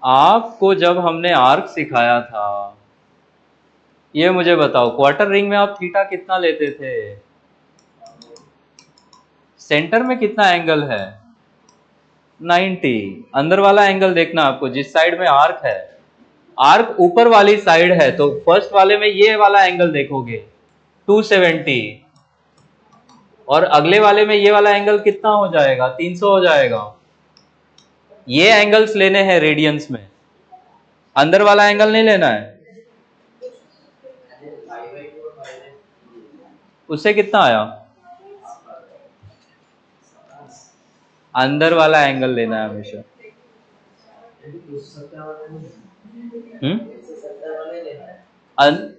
आपको जब हमने आर्क सिखाया था, ये मुझे बताओ, क्वार्टर रिंग में आप थीटा कितना लेते थे? सेंटर में कितना एंगल है? 90। अंदर वाला एंगल देखना आपको, जिस साइड में आर्क है, आर्क ऊपर वाली साइड है, तो फर्स्ट वाले में ये वाला एंगल देखोगे 270, और अगले वाले में ये वाला एंगल कितना हो जाएगा? 300 हो जाएगा। ये एंगल्स लेने हैं रेडियंस में, अंदर वाला एंगल नहीं लेना है। उससे कितना आया? अंदर वाला एंगल लेना है हमेशा।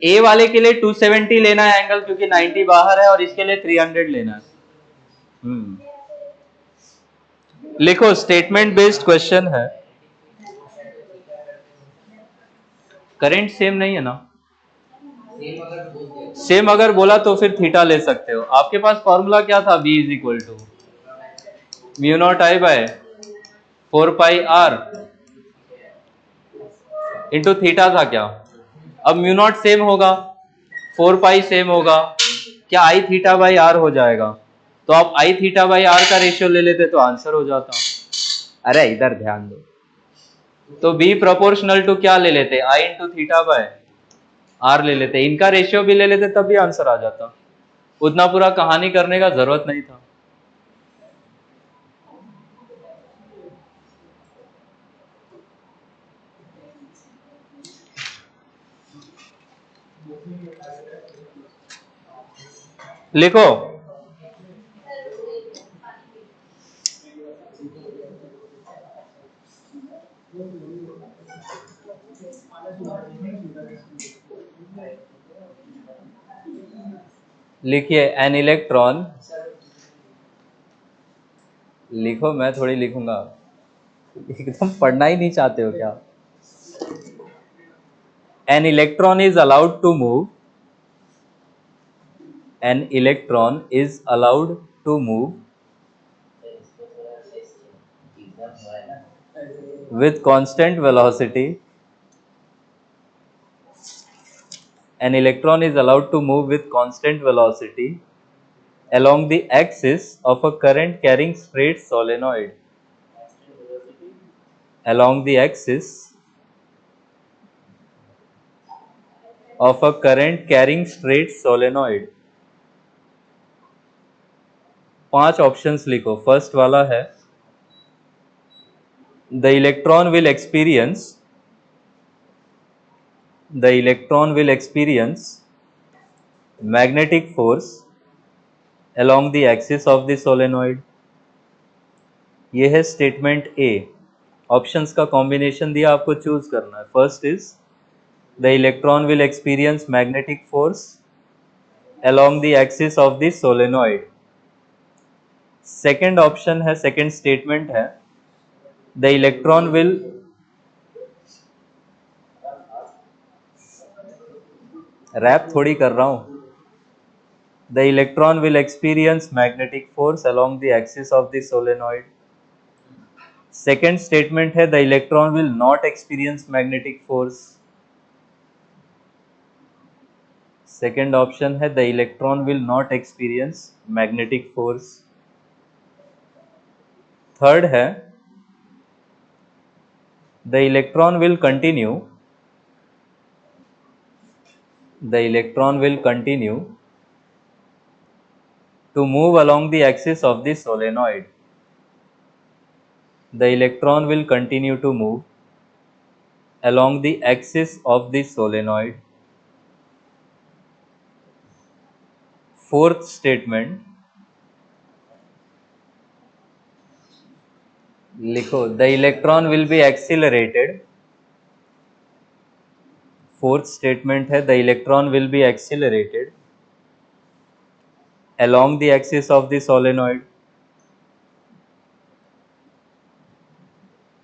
ए वाले के लिए 270 लेना है एंगल, क्योंकि 90 बाहर है, और इसके लिए 300 लेना है। लिखो, स्टेटमेंट बेस्ड क्वेश्चन है। करंट सेम नहीं है ना? सेम अगर बोला तो फिर थीटा ले सकते हो। आपके पास फॉर्मूला क्या था? B is equal to mu naught I by 4πr into theta था क्या? अब म्यू नॉट सेम होगा, 4π सेम होगा, क्या आई थीटा बाई आर हो जाएगा? तो आप आई थीटा बाई आर का रेशियो ले लेते तो आंसर हो जाता। अरे इधर ध्यान दो, तो बी प्रोपोर्शनल टू क्या ले लेते? आई इंटू थीटा बाय आर ले लेते, इनका रेशियो भी ले लेते, तब भी आंसर आ जाता। उतना पूरा कहानी करने का जरूरत नहीं था। लिखो, लिखिए एन इलेक्ट्रॉन। लिखो, मैं थोड़ी लिखूंगा, एकदम पढ़ना ही नहीं चाहते हो क्या? An electron is allowed to move, an electron is allowed to move with constant velocity. An electron is allowed to move with constant velocity along the axis of a current carrying straight solenoid. Along the axis of a current carrying straight solenoid. 5 options लिखो। First वाला है, the electron will experience magnetic force along the axis of the solenoid. ये है statement A. Options का combination दिया, आपको choose करना है। First is the electron will experience magnetic force along the axis of the solenoid. Second option है, second statement है, the electron will wrap थोड़ी कर रहा हूं। The electron will experience magnetic force along the axis of the solenoid. Second statement है the electron will not experience magnetic force. Second option है the electron will not experience magnetic force. Third है the electron will continue to move along the axis of the solenoid. The electron will continue to move along the axis of the solenoid. Fourth statement, लिखो the electron will be accelerated. Fourth statement है the electron will be accelerated along the axis of the solenoid.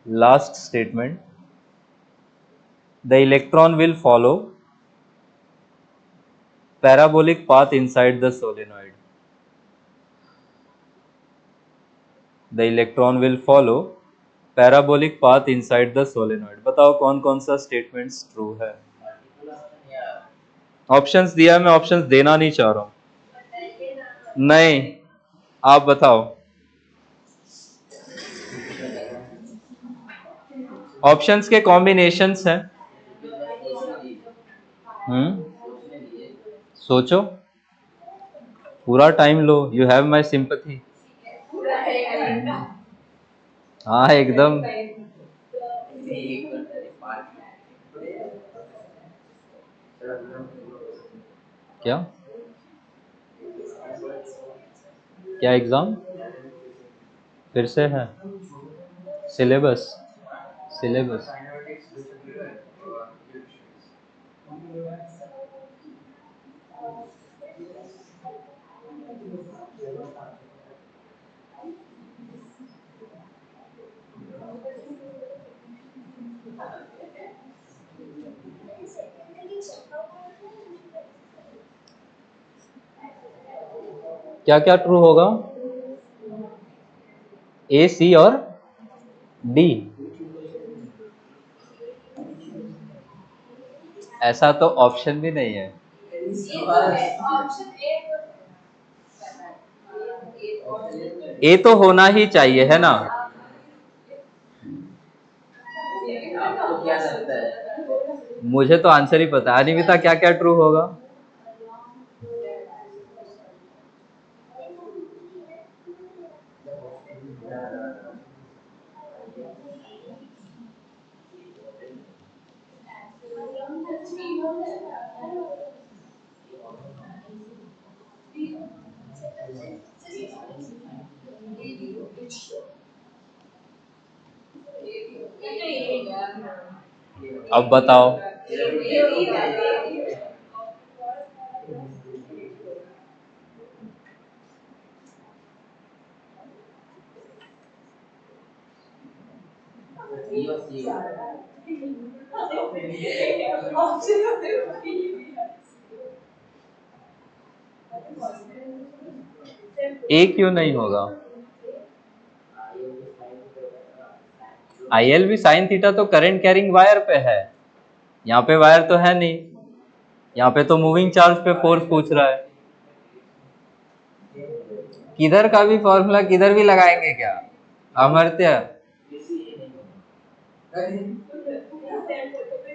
Last statement, the electron will follow parabolic path inside the solenoid. The electron will follow parabolic path inside the solenoid. बताओ कौन कौन सा statements true है? Options दिया, मैं options देना नहीं चाह रहा हूं। नहीं, आप बताओ। ऑप्शंस के कॉम्बिनेशंस हैं। सोचो, पूरा time low, you have my sympathy. हाँ एकदम। क्या क्या एग्जाम फिर से है? सिलेबस सिलेबस क्या क्या ट्रू होगा? ए, सी और डी। ऐसा तो ऑप्शन भी नहीं है। ए तो होना ही चाहिए, है ना? आपको क्या लगता है? मुझे तो आंसर ही पता है। अनिविता, क्या क्या ट्रू होगा? अब बताओ। ए क्यों नहीं होगा? आई एल भी साइन थीटा तो करंट कैरिंग वायर पे है, यहाँ पे वायर तो है नहीं। यहाँ पे तो मूविंग चार्ज पे फोर्स पूछ रहा है। किधर का भी फॉर्मूला किधर भी लगाएंगे क्या अमर्त्य?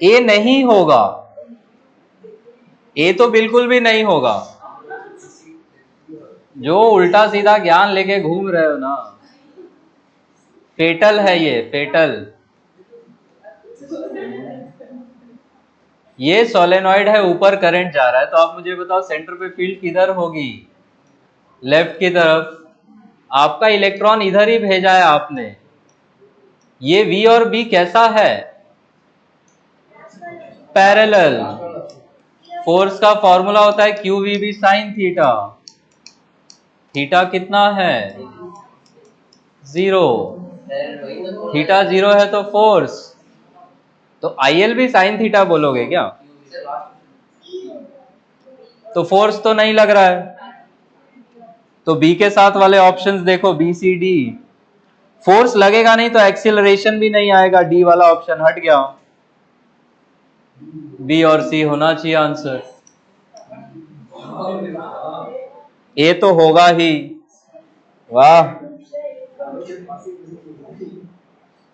ए नहीं होगा, ए तो बिल्कुल भी नहीं होगा। जो उल्टा सीधा ज्ञान लेके घूम रहे हो ना, फेटल है ये, फेटल। ये सोलेनॉइड है, ऊपर करंट जा रहा है, तो आप मुझे बताओ सेंटर पे फील्ड किधर होगी? लेफ्ट की तरफ। आपका इलेक्ट्रॉन इधर ही भेजा है आपने। ये V और B कैसा है? पैरेलल। फोर्स का फॉर्मूला होता है QVB साइन थीटा। थीटा कितना है? 0। थीटा 0 है तो फोर्स। तो IL भी साइन थीटा बोलोगे क्या? तो फोर्स तो नहीं लग रहा है, तो बी के साथ वाले ऑप्शंस देखो, बी सी डी। फोर्स लगेगा नहीं तो एक्सीलरेशन भी नहीं आएगा, डी वाला ऑप्शन हट गया। बी और सी होना चाहिए आंसर। ए तो होगा ही। वाह,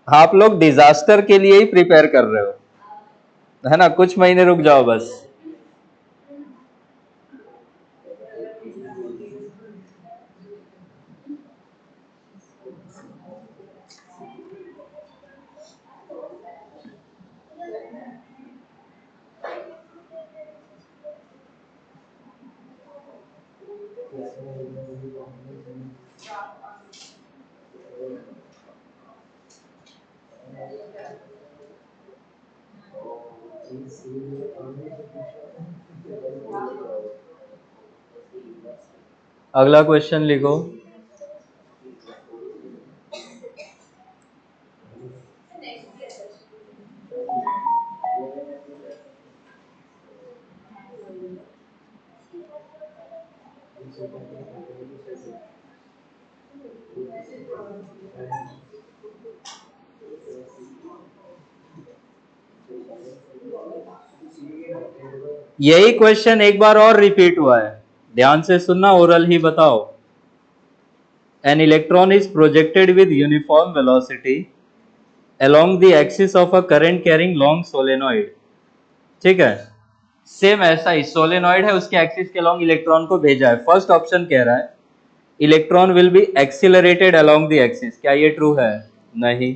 आप लोग डिजास्टर के लिए ही प्रिपेयर कर रहे हो, है ना? कुछ महीने रुक जाओ बस। अगला क्वेश्चन लिखो। यही क्वेश्चन एक बार और रिपीट हुआ है, ध्यान से सुनना, ओरल ही बताओ। An electron is projected with uniform velocity along the axis of a current carrying long solenoid। ठीक है, सेम ऐसा ही सोलेनॉइड है, उसके एक्सिस के लॉन्ग इलेक्ट्रॉन को भेजा है। फर्स्ट ऑप्शन कह रहा है electron will be accelerated along the axis, क्या ये ट्रू है? नहीं।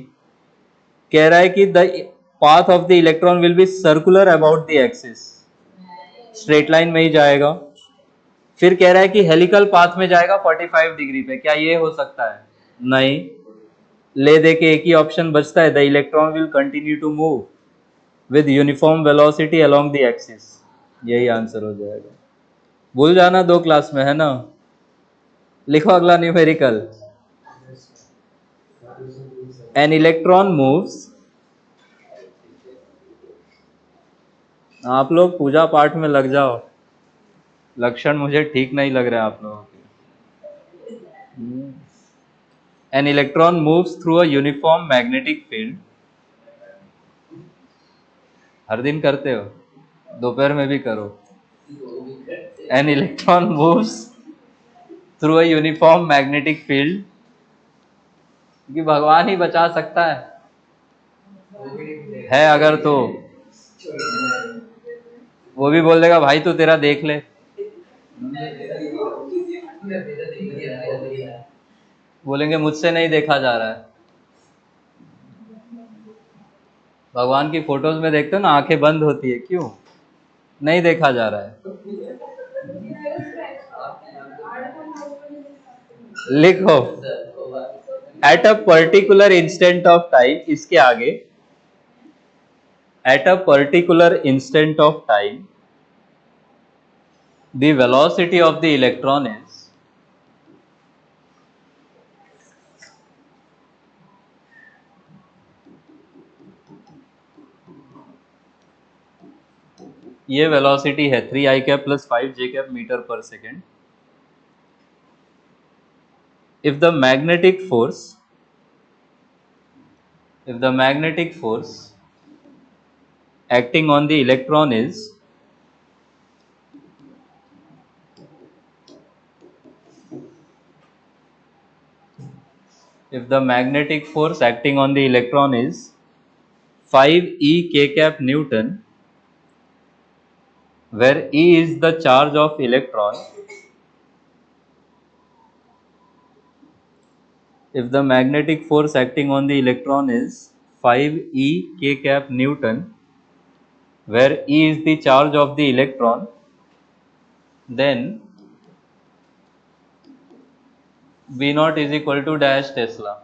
कह रहा है कि the path of the electron will be circular about the axis, straight line में ही जाएगा। फिर कह रहा है कि हेलिकल पाथ में जाएगा 45 डिग्री पे, क्या ये हो सकता है? नहीं। ले दे के एक ही ऑप्शन बचता है, the electron will continue to move with uniform velocity along the axis, यही आंसर हो जाएगा। भूल जाना 2 क्लास में, है ना? लिखो अगला न्यूमेरिकल। एन इलेक्ट्रॉन मूव्स, आप लोग पूजा पाठ में लग जाओ, लक्षण मुझे ठीक नहीं लग रहे हैं आप लोगों के। An electron moves through a uniform magnetic field, हर दिन करते हो, दोपहर में भी करो। An electron moves through a uniform magnetic field, क्योंकि भगवान ही बचा सकता है अगर तो वो भी बोल देगा भाई तू तेरा देख ले, बोलेंगे मुझसे नहीं देखा जा रहा है। भगवान की फोटोज में देखते हो ना, आंखें बंद होती है, क्यों? नहीं देखा जा रहा है। लिखो, at a particular instant of time, इसके आगे at a particular instant of time the velocity of the electron is, ये वेलोसिटी है 3 i cap plus 5 j cap metre per second. if the magnetic force if the magnetic force acting on the electron is if the magnetic force acting on the electron is 5 e k cap Newton, where E is the charge of electron, if the magnetic force acting on the electron is 5 e k cap Newton, where E is the charge of the electron, then V naught is equal to dash Tesla।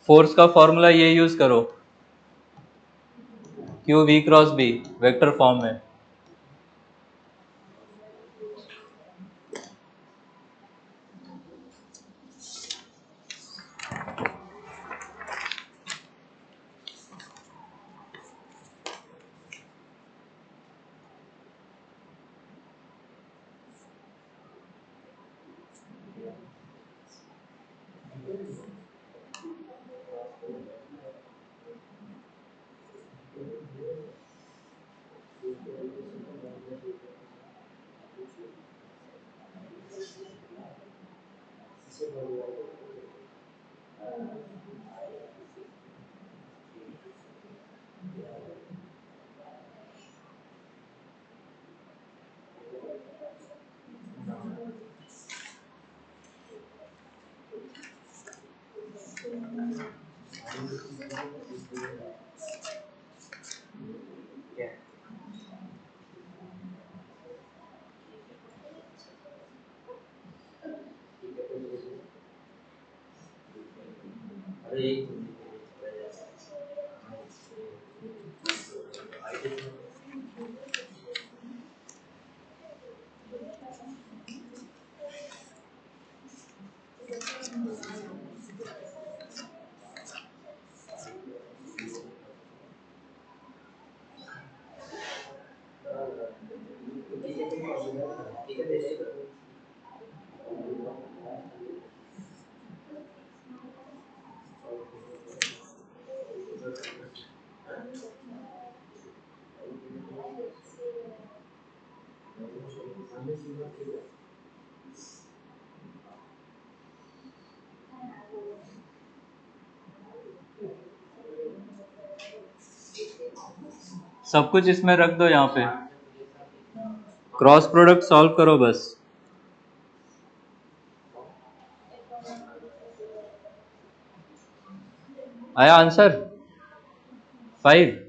Force का formula ये use करो, Q V cross B vector form में। सब कुछ इसमें रख दो यहाँ पे, क्रॉस प्रोडक्ट सॉल्व करो बस। आया आंसर 5।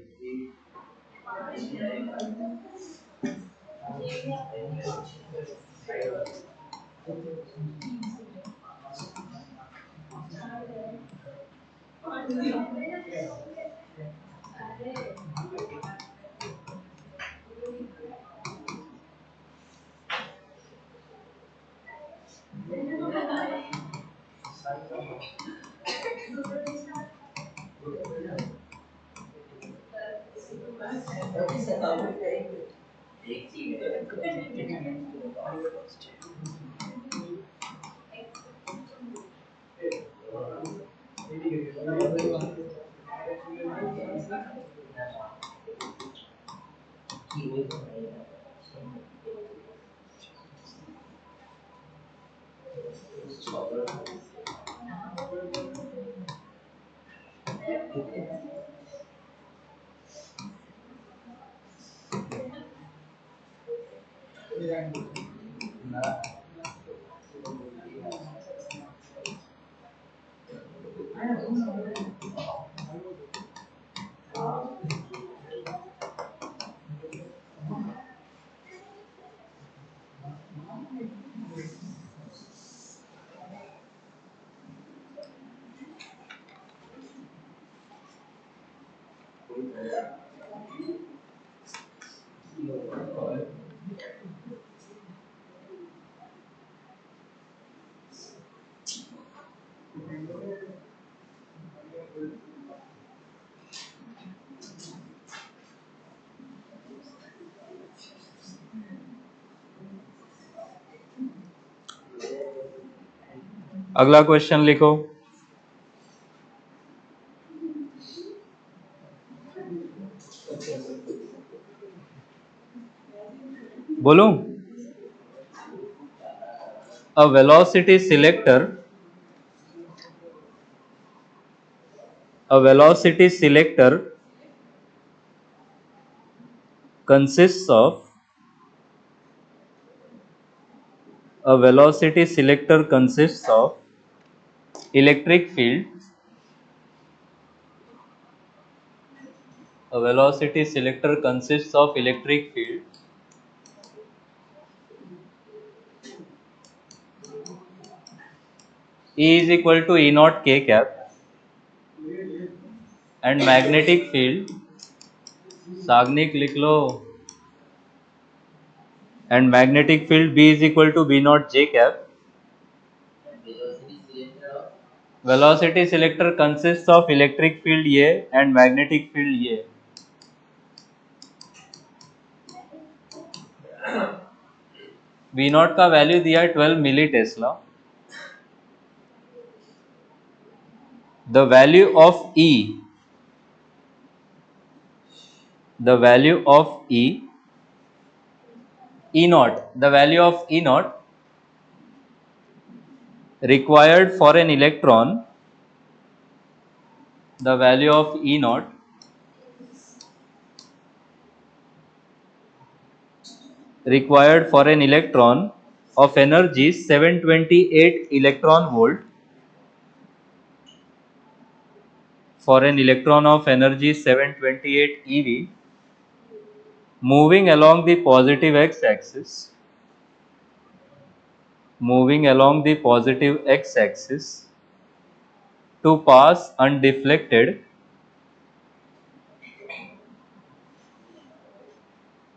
अगला क्वेश्चन लिखो। बोलूं? A velocity selector, a velocity selector consists of, a velocity selector consists of electric field, a velocity selector consists of electric field E is equal to E naught k cap and magnetic field Sagnik लिख लो। And magnetic field B is equal to B naught J cap. Velocity selector consist of electric field ये and magnetic field ये। V naught का value दिया है 12 milli tesla. The value of E, the value of E naught, the value of E naught required for an electron, the value of E naught required for an electron of energy 728 electron volt, for an electron of energy 728 eV moving along the positive x-axis, moving along the positive x-axis to pass undeflected,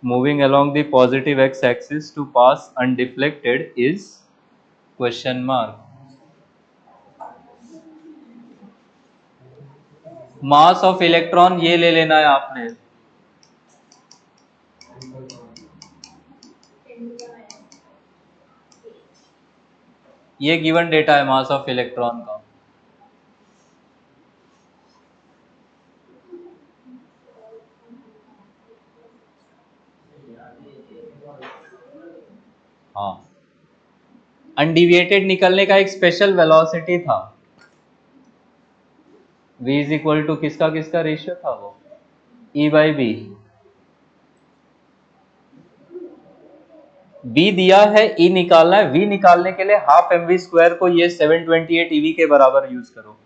moving along the positive x-axis to pass undeflected is question mark. Mass of electron ये ले लेना है आपने। ये given data है mass of electron का। हाँ, undeviated निकलने का एक स्पेशल वेलोसिटी था। v इज इक्वल टू किसका किसका रेशियो था वो, E बाई बी। B दिया है, E निकालना है। V निकालने के लिए हाफ mv स्क्वायर को ये 728 eV के बराबर यूज करो।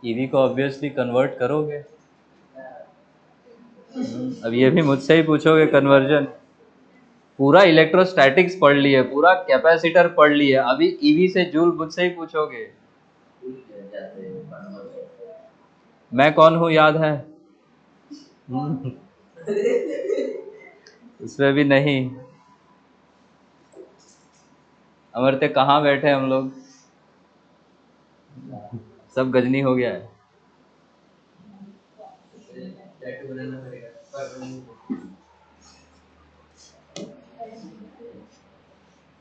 EV को ऑब्वियसली कन्वर्ट करोगे। अब ये भी मुझसे ही पूछोगे कन्वर्जन। पूरा इलेक्ट्रोस्टैटिक्स पढ़ लिए, पूरा कैपेसिटर पढ़ लिए, अभी ईवी से जूल मुझसे ही पूछोगे। मैं कौन हूं याद है? उसमें भी नहीं। अमरते कहाँ बैठे हम लोग, सब गजनी हो गया है।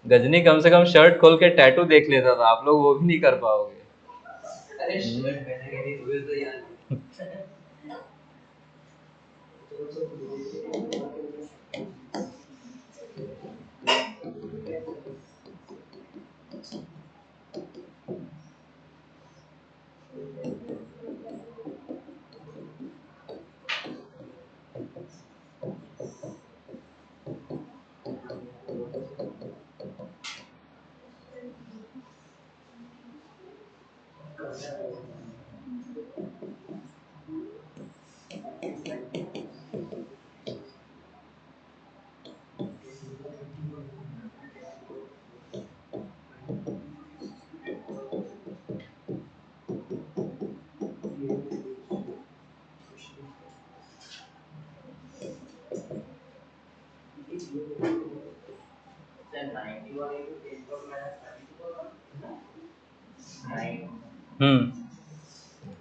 गजनी कम से कम शर्ट खोल के टैटू देख लेता था, आप लोग वो भी नहीं कर पाओगे। अरे शर्ट पहनेंगे नहीं तो यार।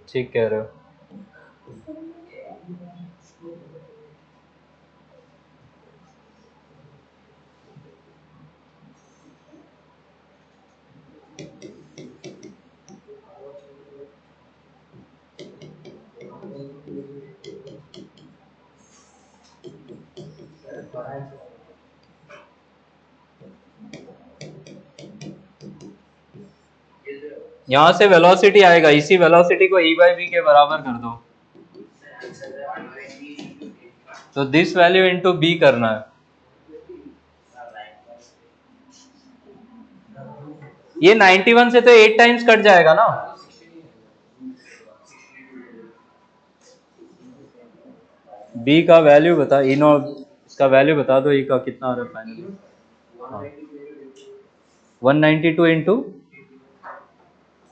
ठीक कह रहे हो। यहाँ से वेलोसिटी आएगा, इसी वेलोसिटी को E बाई बी के बराबर कर दो, तो दिस वैल्यू इनटू बी करना है। ये 91 से तो 8 टाइम्स कट जाएगा ना। बी का वैल्यू बता, ई नॉट इसका वैल्यू बता दो, ई का कितना आ रहा है फाइनली। 192 इंटू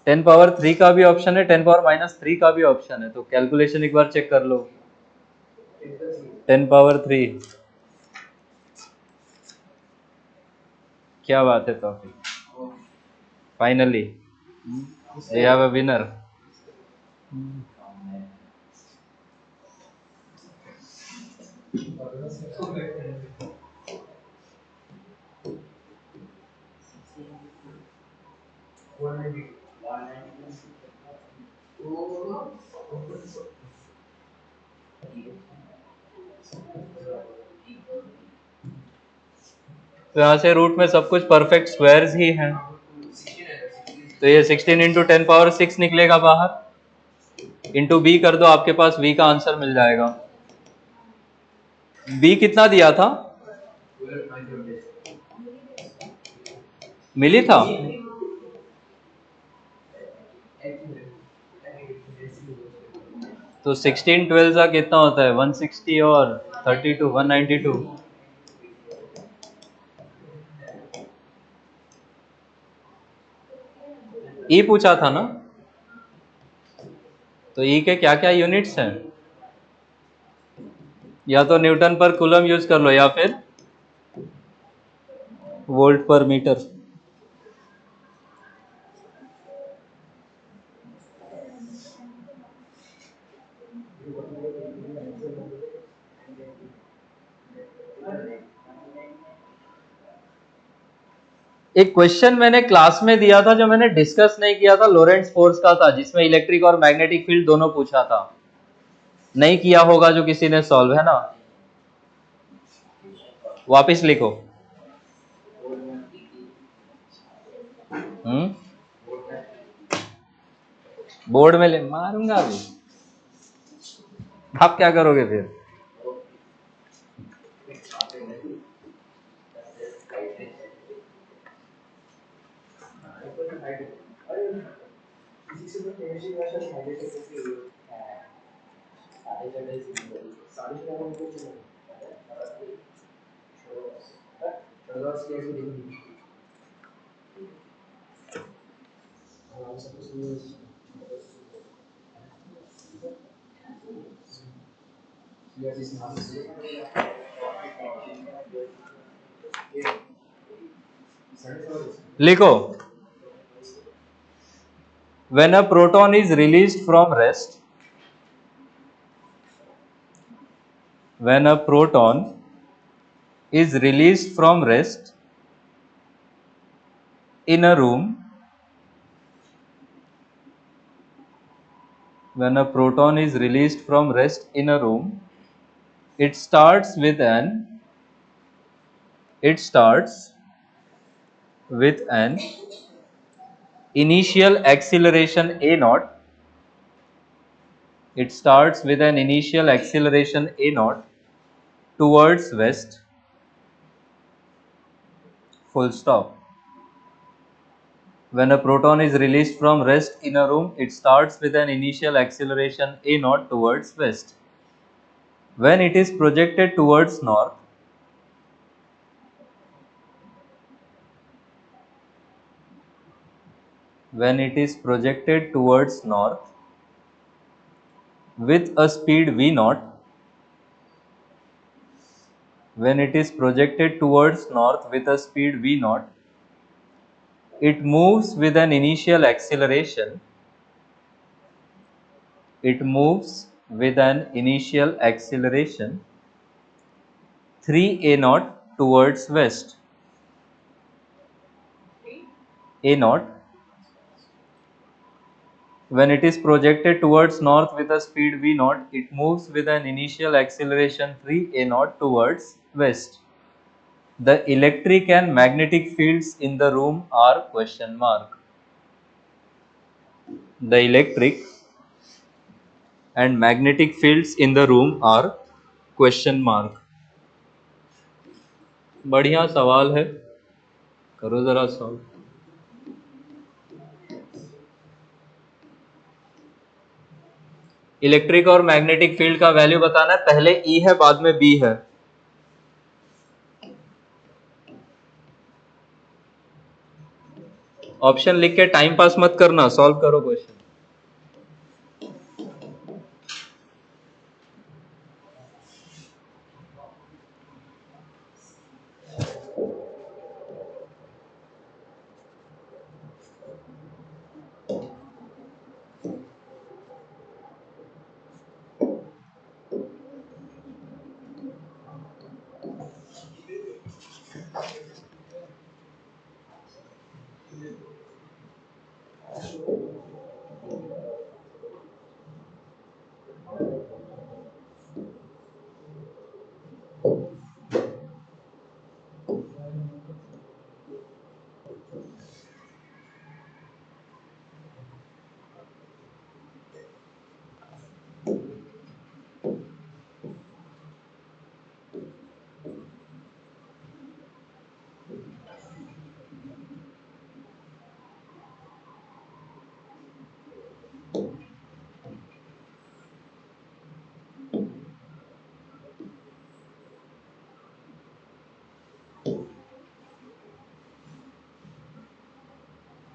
10⁻³ का भी ऑप्शन है, 10⁻³ का भी ऑप्शन है, तो कैलकुलेशन एक बार चेक कर लो। 10⁻³। क्या बात है Taufiq, finally we have a winner. तो यहाँ से रूट में सब कुछ परफेक्ट स्क्वायर्स ही हैं, तो ये 16 इंटू 10⁻6 निकलेगा बाहर, इंटू बी कर दो, आपके पास v का आंसर मिल जाएगा। b कितना दिया था, मिली था, तो 16 12 का कितना होता है, 160 और 32 192। ई पूछा था ना, तो ई के क्या क्या यूनिट्स हैं, या तो न्यूटन पर कूलम यूज कर लो या फिर वोल्ट पर मीटर। एक क्वेश्चन मैंने क्लास में दिया था जो मैंने डिस्कस नहीं किया था, लोरेंट्ज फोर्स का था, जिसमें इलेक्ट्रिक और मैग्नेटिक फील्ड दोनों पूछा था, नहीं किया होगा जो किसी ने सॉल्व, है ना, वापिस लिखो। बोर्ड में ले मारूंगा अभी, आप क्या करोगे फिर। लिखो, when a proton is released from rest, when a proton is released from rest in a room, when a proton is released from rest in a room, it starts with an initial acceleration a naught. It starts with an initial acceleration a naught towards west, full stop. When a proton is released from rest in a room, it starts with an initial acceleration a naught towards west. When it is projected towards north, when it is projected towards north with a speed v naught, when it is projected towards north with a speed v naught, it moves with an initial acceleration, it moves with an initial acceleration 3 a naught towards west. A naught. When it is projected towards north with a speed v naught, it moves with an initial acceleration 3 a naught towards west. The electric and magnetic fields in the room are question mark. The electric and magnetic fields in the room are question mark. बढ़िया सवाल है, करो जरा solve. Electric और magnetic field का value बताना है, पहले ई है बाद में बी है। ऑप्शन लिख के टाइम पास मत करना, सॉल्व करो क्वेश्चन।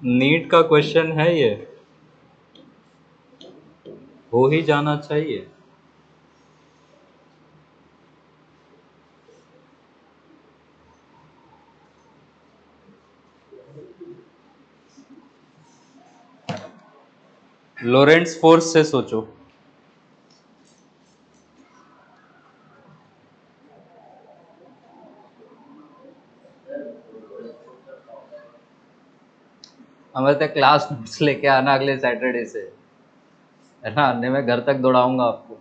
नीट का क्वेश्चन है ये, हो ही जाना चाहिए। लोरेंट्स फोर्स से सोचो। हमें तो क्लास नोट्स लेके आना अगले सैटरडे से, है ना, आने में घर तक दौड़ाऊंगा आपको।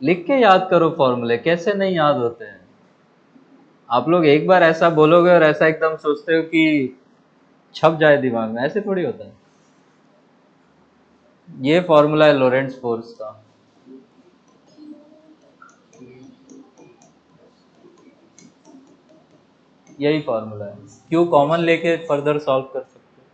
लिख के याद करो फॉर्मूले, कैसे नहीं याद होते हैं। आप लोग एक बार ऐसा बोलोगे और ऐसा एकदम सोचते हो कि छप जाए दिमाग में, ऐसे थोड़ी होता है। ये फॉर्मूला है लोरेंट्स फोर्स का। यही फॉर्मूला है, क्यू कॉमन लेके फर्दर सॉल्व कर सकते हो।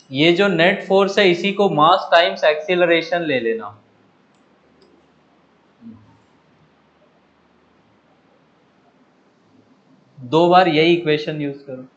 ये जो नेट फोर्स है इसी को मास टाइम्स एक्सीलरेशन ले लेना। दो बार यही इक्वेशन यूज करो।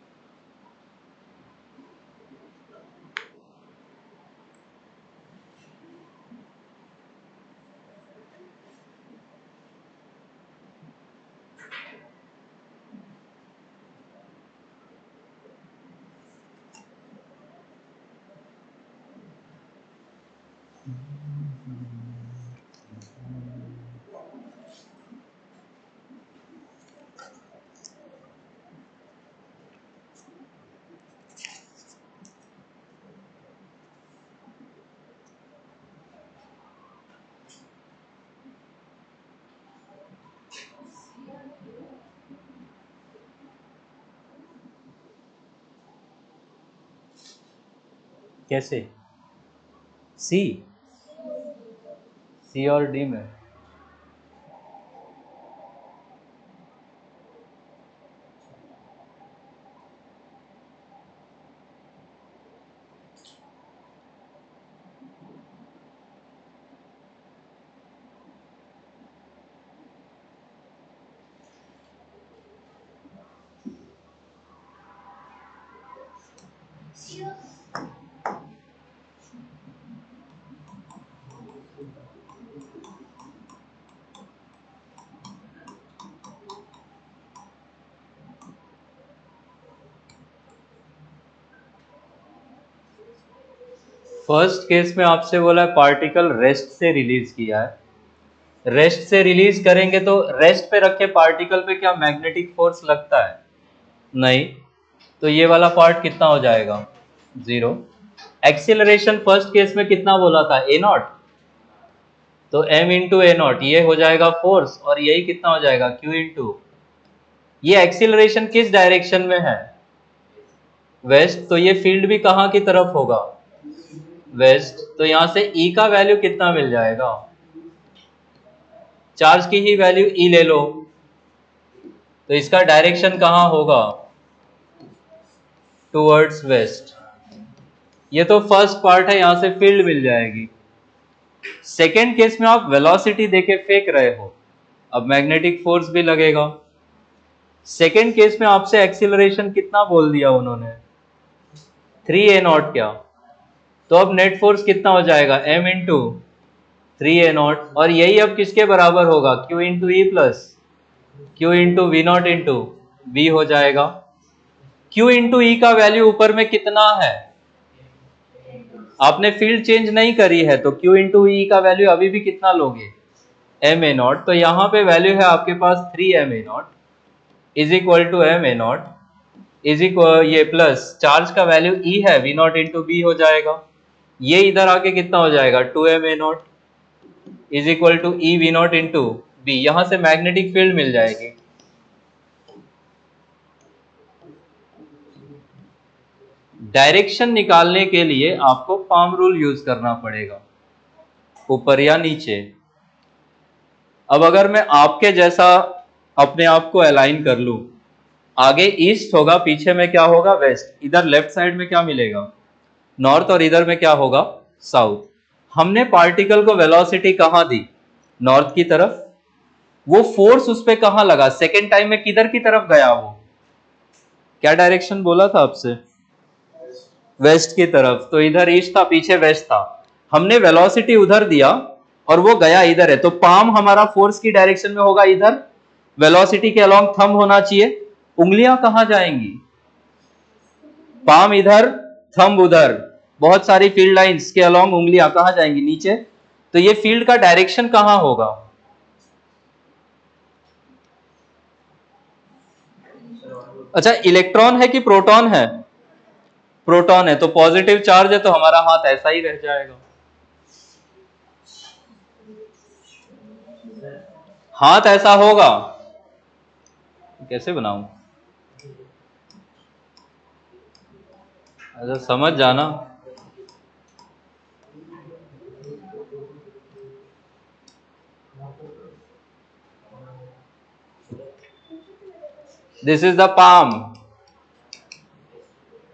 कैसे? सी, सी और डी में। फर्स्ट केस में आपसे बोला है पार्टिकल रेस्ट से रिलीज किया है। रेस्ट से रिलीज करेंगे तो रेस्ट पे रखे पार्टिकल पे क्या मैग्नेटिक फोर्स लगता है? नहीं। तो ये वाला पार्ट कितना हो जाएगा? जीरो। एक्सीलरेशन फर्स्ट केस में कितना बोला था? ए नॉट। तो m इंटू ए नॉट ये हो जाएगा फोर्स, और यही कितना हो जाएगा? q into. ये एक्सीलरेशन किस डायरेक्शन में है? वेस्ट। तो ये फील्ड भी कहाँ की तरफ होगा? वेस्ट। तो यहां से E का वैल्यू कितना मिल जाएगा? चार्ज की ही वैल्यू E ले लो, तो इसका डायरेक्शन कहाँ होगा? Towards waste. ये तो फर्स्ट पार्ट है, यहां से फील्ड मिल जाएगी। सेकेंड केस में आप वेलोसिटी देके फेंक रहे हो, अब मैग्नेटिक फोर्स भी लगेगा। सेकेंड केस में आपसे एक्सीलरेशन कितना बोल दिया उन्होंने, 3a0 क्या, तो अब नेट फोर्स कितना हो जाएगा, m इंटू 3a0, और यही अब किसके बराबर होगा, q into E plus q into V naught into B हो जाएगा। q इंटू ई का वैल्यू ऊपर में कितना है, आपने फील्ड चेंज नहीं करी है, तो q इंटू ई का वैल्यू अभी भी कितना लोगे, ma0, तो यहाँ पे वैल्यू है आपके पास 3ma0 is equal to ma0 is equal, ये प्लस चार्ज का वैल्यू ई है, वी नॉट इंटू बी हो जाएगा। ये इधर आके कितना हो जाएगा, 2ma0 is equal to E V naught into B, यहां से मैग्नेटिक फील्ड मिल जाएगी। डायरेक्शन निकालने के लिए आपको पाम रूल यूज करना पड़ेगा, ऊपर या नीचे। अब अगर मैं आपके जैसा अपने आप को अलाइन कर लूं, आगे ईस्ट होगा, पीछे में क्या होगा, वेस्ट, इधर लेफ्ट साइड में क्या मिलेगा, नॉर्थ, और इधर में क्या होगा, साउथ। हमने पार्टिकल को वेलोसिटी कहां दी, नॉर्थ की तरफ, वो फोर्स उस पे कहां लगा, सेकेंड टाइम में किधर की तरफ गया, वो क्या डायरेक्शन बोला था आपसे, वेस्ट की तरफ, तो इधर ईस्ट था, पीछे वेस्ट था, हमने वेलोसिटी उधर दिया और वो गया इधर है, तो पाम हमारा फोर्स की डायरेक्शन में होगा इधर, वेलोसिटी के अलोंग थंब होना चाहिए। उंगलियां कहां जाएंगी, पाम इधर, थंब उधर, बहुत सारी फील्ड लाइंस के अलोंग उंगलियां कहां जाएंगी, नीचे, तो ये फील्ड का डायरेक्शन कहां होगा, अच्छा इलेक्ट्रॉन है कि प्रोटॉन है, प्रोटॉन है, तो पॉजिटिव चार्ज है, तो हमारा हाथ ऐसा ही रह जाएगा, हाथ ऐसा होगा, कैसे बनाऊं, अच्छा समझ जाना। दिस इज द पाम,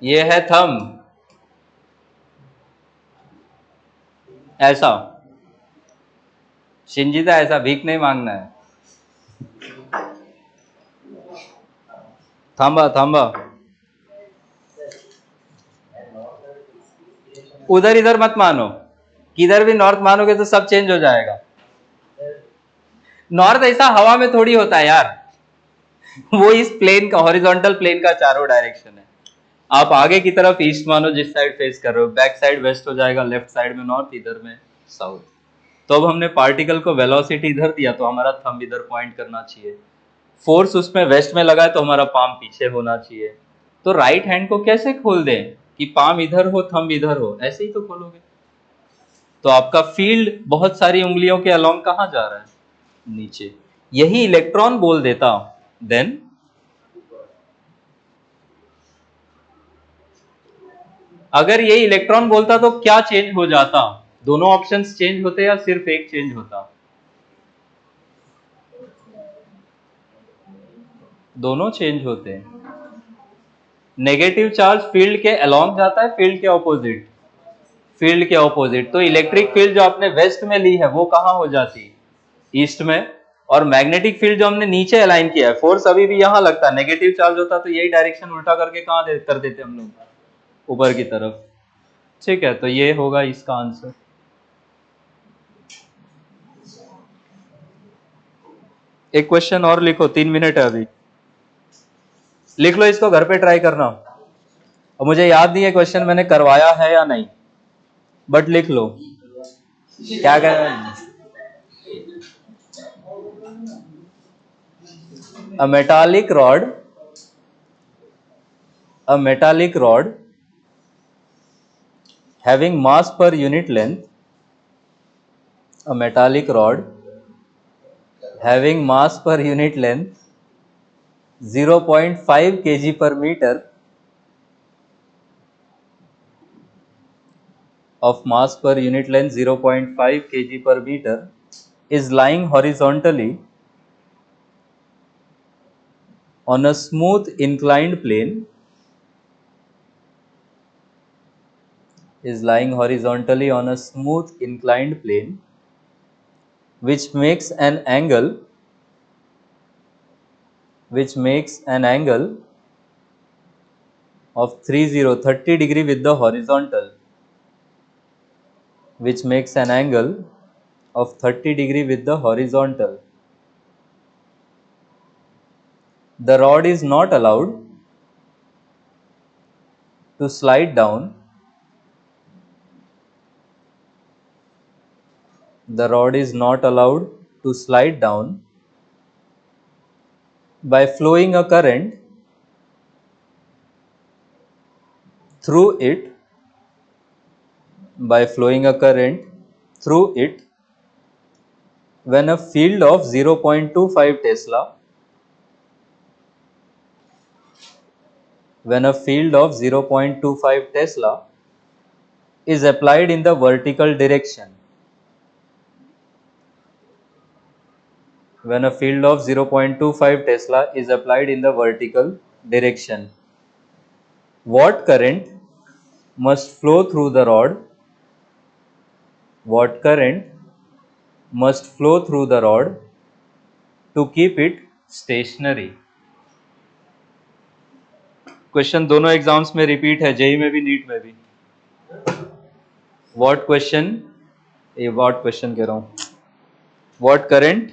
ये है थंब, ऐसा शिंजीदा, ऐसा भीख नहीं मांगना है, थांबा थांबा, उधर इधर मत मानो, किधर भी नॉर्थ मानोगे तो सब चेंज हो जाएगा। नॉर्थ ऐसा हवा में थोड़ी होता है यार, वो इस प्लेन का, हॉरिजॉन्टल प्लेन का चारों डायरेक्शन है। आप आगे की तरफ ईस्ट मानो, जिस साइड फेस कर रहे हो, बैक साइड वेस्ट हो जाएगा, लेफ्ट साइड में नॉर्थ, इधर में साउथ। तो अब हमने पार्टिकल को वेलोसिटी इधर दिया, तो हमारा थंब इधर पॉइंट करना चाहिए, फोर्स उसमें वेस्ट में लगा है, तो हमारा पाम पीछे होना चाहिए। तो राइट हैंड को कैसे खोल दें कि पाम इधर हो, थंब इधर हो, ऐसे ही तो खोलोगे। तो आपका फील्ड बहुत सारी उंगलियों के अलोंग कहां जा रहा है, नीचे, यही इलेक्ट्रॉन बोल देता, देन अगर ये इलेक्ट्रॉन बोलता तो क्या चेंज हो जाता, दोनों ऑप्शंस चेंज होते या सिर्फ एक चेंज होता, दोनों चेंज होते हैं। नेगेटिव चार्ज फील्ड के अलोंग जाता है, फील्ड के ऑपोजिट, फील्ड के ऑपोजिट, तो इलेक्ट्रिक फील्ड जो आपने वेस्ट में ली है वो कहां हो जाती, ईस्ट में, और मैग्नेटिक फील्ड जो हमने नीचे अलाइन किया है, फोर्स अभी भी यहां लगता, नेगेटिव चार्ज होता तो यही डायरेक्शन उल्टा करके कहां कर देते हम लोग, ऊपर की तरफ। ठीक है, तो ये होगा इसका आंसर। एक क्वेश्चन और लिखो, 3 मिनट है अभी, लिख लो इसको, घर पे ट्राई करना। और मुझे याद नहीं है क्वेश्चन मैंने करवाया है या नहीं, बट लिख लो क्या कर रहे हैं। A metallic rod, a metallic rod having mass per unit length, a metallic rod having mass per unit length 0.5 kg per meter, of mass per unit length 0.5 kg per meter, is lying horizontally on a smooth inclined plane is lying horizontally on a smooth inclined plane which makes an angle of 30 degree with the horizontal, which makes an angle of 30 degree with the horizontal. The rod is not allowed to slide down. The rod is not allowed to slide down by flowing a current through it when a field of 0.25 Tesla is applied in the vertical direction. When a field of 0.25 Tesla is applied in the vertical direction, what current must flow through the rod? What current must flow through the rod to keep it stationary? Question दोनों exams में repeat है, JEE में भी NEET में भी. What question कह रहा हूं. What current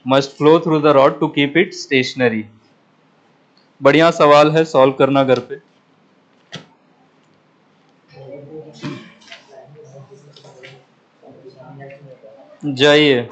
must flow through the rod to keep it stationary. बढ़िया सवाल है, सॉल्व करना घर पे. जाइए.